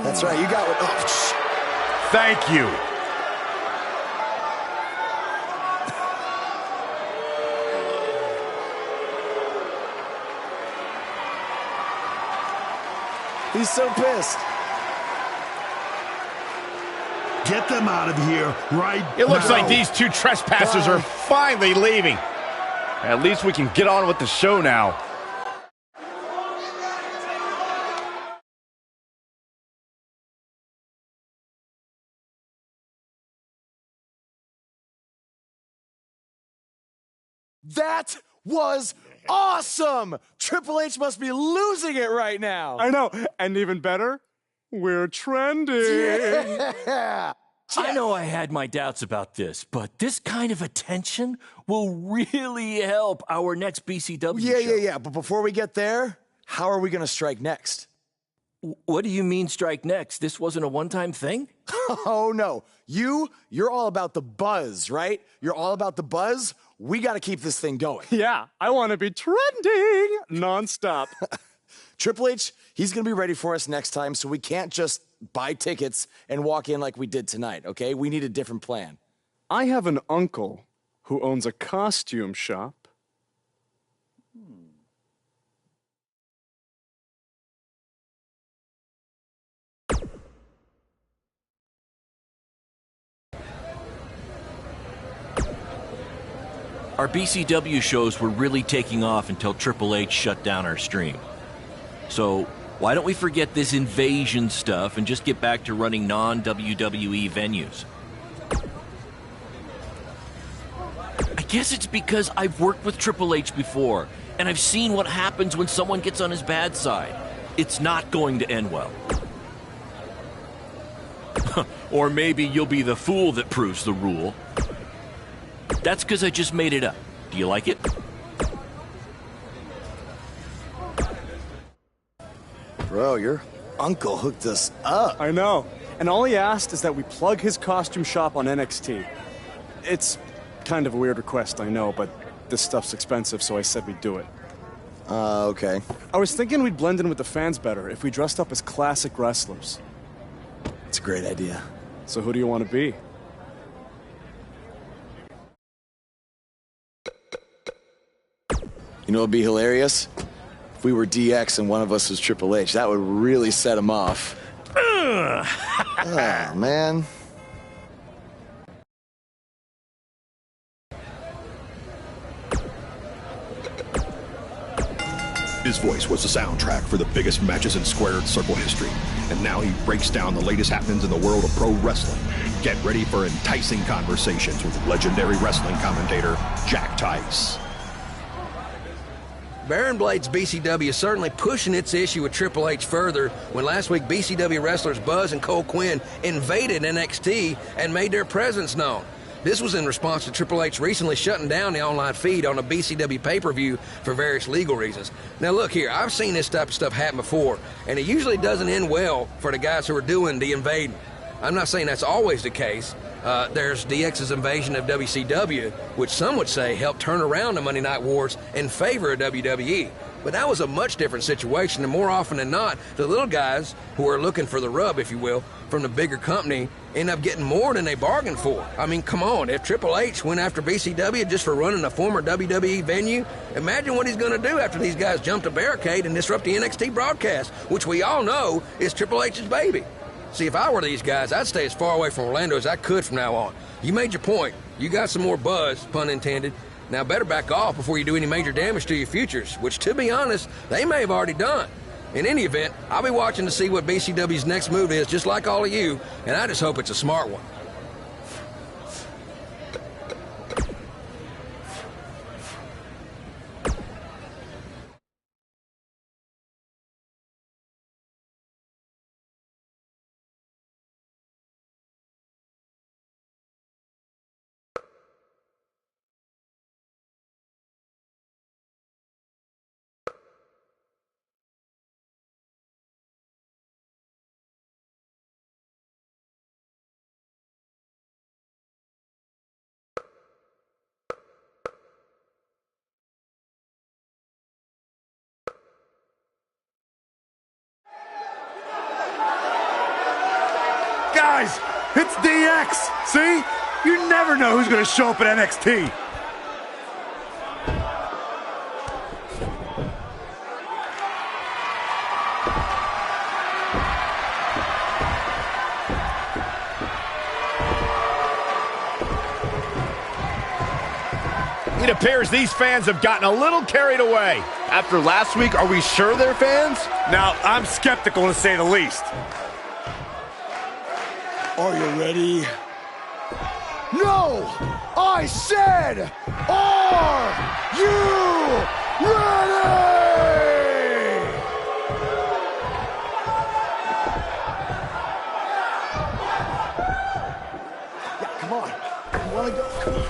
That's right, you got what. Oh, Thank you. he's so pissed. Get them out of here right now. It looks like these two trespassers are finally leaving. At least we can get on with the show now. That was awesome! Triple H must be losing it right now. I know. And even better, we're trending. Yeah. I know I had my doubts about this, but this kind of attention will really help our next BCW show. Yeah. But before we get there, how are we going to strike next? What do you mean strike next? This wasn't a one-time thing? Oh, no. You're all about the buzz, right? You're all about the buzz. We got to keep this thing going. Yeah, I want to be trending nonstop. Triple H, he's going to be ready for us next time, so we can't just buy tickets and walk in like we did tonight, okay? We need a different plan. I have an uncle who owns a costume shop. Our BCW shows were really taking off until Triple H shut down our stream. So why don't we forget this invasion stuff and just get back to running non-WWE venues? I guess it's because I've worked with Triple H before, and I've seen what happens when someone gets on his bad side. It's not going to end well. Or maybe you'll be the fool that proves the rule. That's because I just made it up. Do you like it? Bro, your uncle hooked us up. I know. And all he asked is that we plug his costume shop on NXT. It's kind of a weird request, I know, but this stuff's expensive, so I said we'd do it. Okay. I was thinking we'd blend in with the fans better if we dressed up as classic wrestlers. It's a great idea. So who do you want to be? You know what'd be hilarious? If we were DX and one of us was Triple H. That would really set him off. Oh, man. His voice was the soundtrack for the biggest matches in squared circle history. And now he breaks down the latest happenings in the world of pro wrestling. Get ready for enticing conversations with legendary wrestling commentator Jack Tice. Baron Blade's BCW is certainly pushing its issue with Triple H further when last week BCW wrestlers Buzz and Cole Quinn invaded NXT and made their presence known. This was in response to Triple H recently shutting down the online feed on a BCW pay-per-view for various legal reasons. Now look here, I've seen this type of stuff happen before, and it usually doesn't end well for the guys who are doing the invading. I'm not saying that's always the case. There's DX's invasion of WCW, which some would say helped turn around the Monday Night Wars in favor of WWE. But that was a much different situation, and more often than not, the little guys who are looking for the rub, if you will, from the bigger company end up getting more than they bargained for. I mean, come on, if Triple H went after BCW just for running a former WWE venue, imagine what he's going to do after these guys jump the barricade and disrupt the NXT broadcast, which we all know is Triple H's baby. See, if I were these guys, I'd stay as far away from Orlando as I could from now on. You made your point. You got some more buzz, pun intended. Now better back off before you do any major damage to your futures, which, to be honest, they may have already done. In any event, I'll be watching to see what BCW's next move is, just like all of you, and I just hope it's a smart one. Guys, it's DX. See? You never know who's going to show up at NXT. It appears these fans have gotten a little carried away. After last week, are we sure they're fans? Now, I'm skeptical to say the least. Are you ready? No! I said, are you ready? Yeah, come on. I want to go. Come on.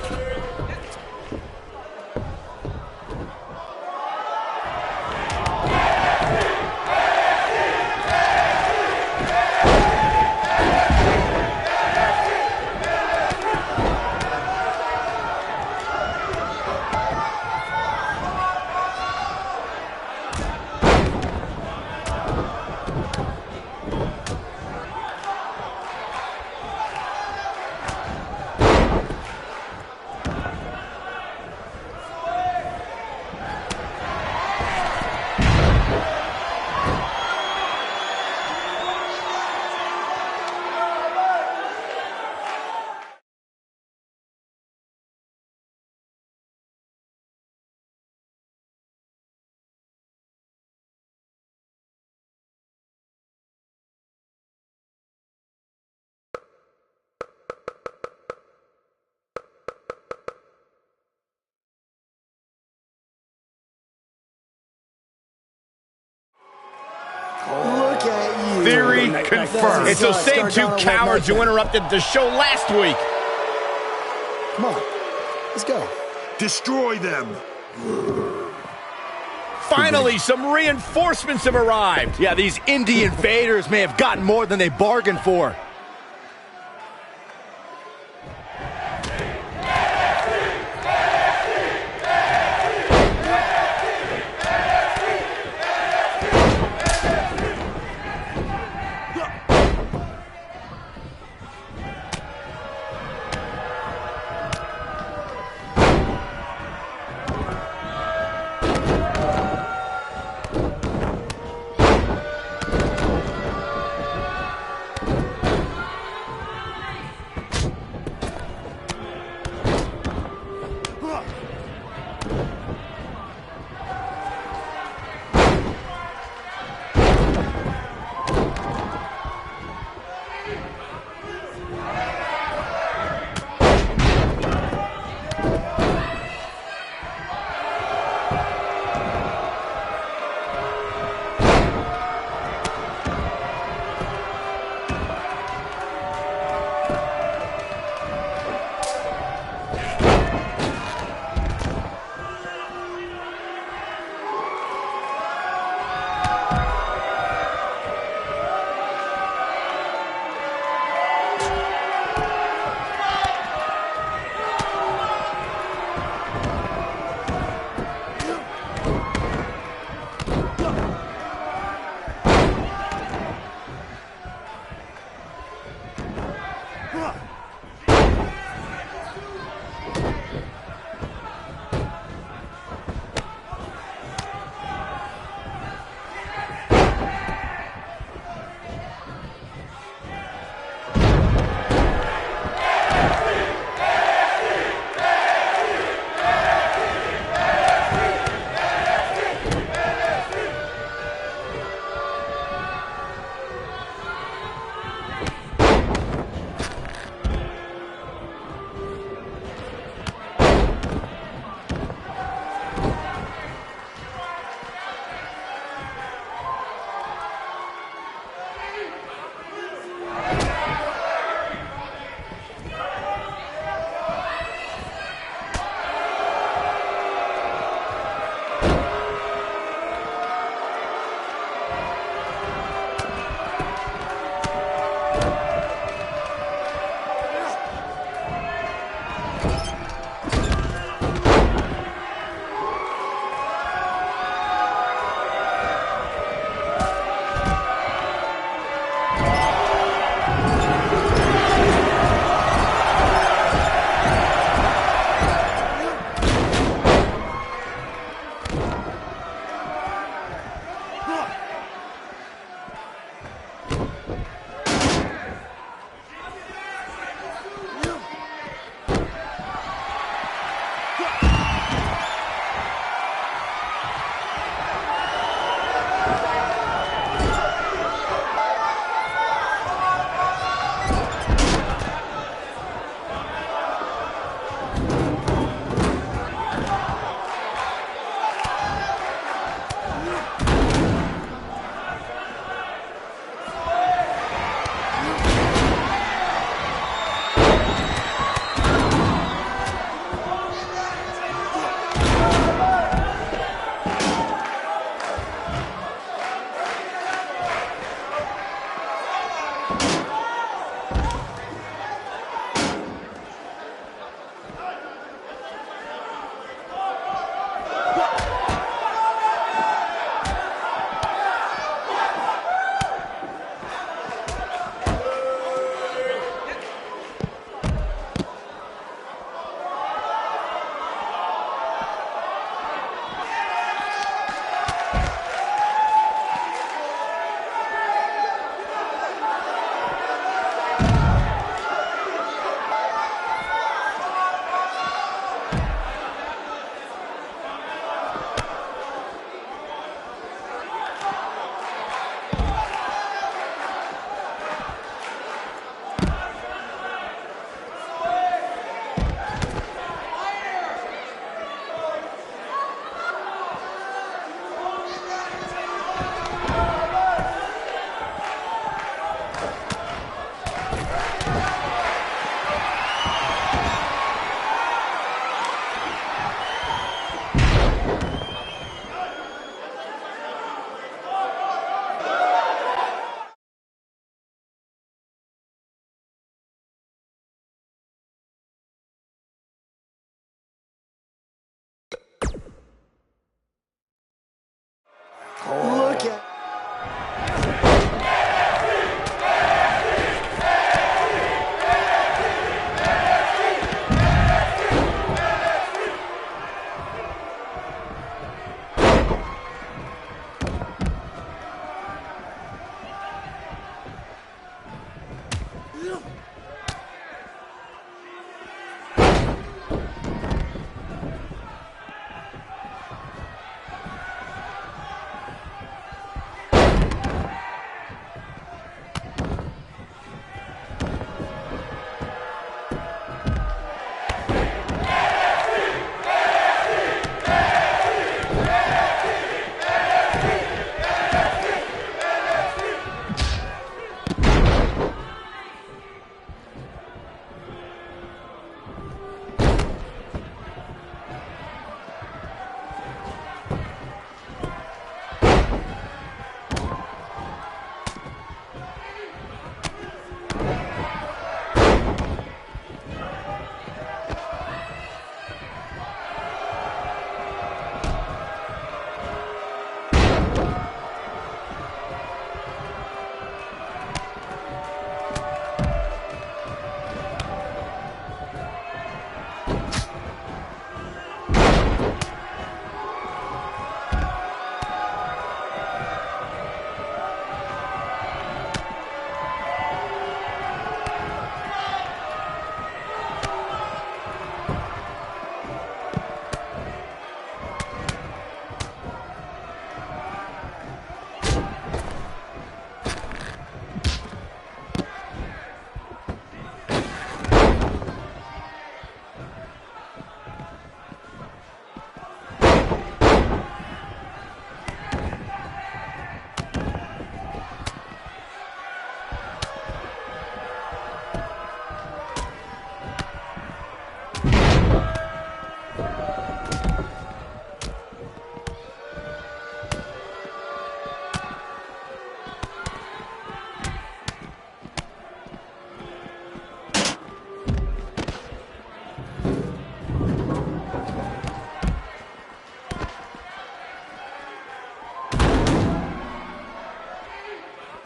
Look at you. Theory confirmed. It's those same two cowards who interrupted the show last week. Come on. Let's go. Destroy them. Finally, some reinforcements have arrived. Yeah, these indie invaders may have gotten more than they bargained for.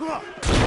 Ugh.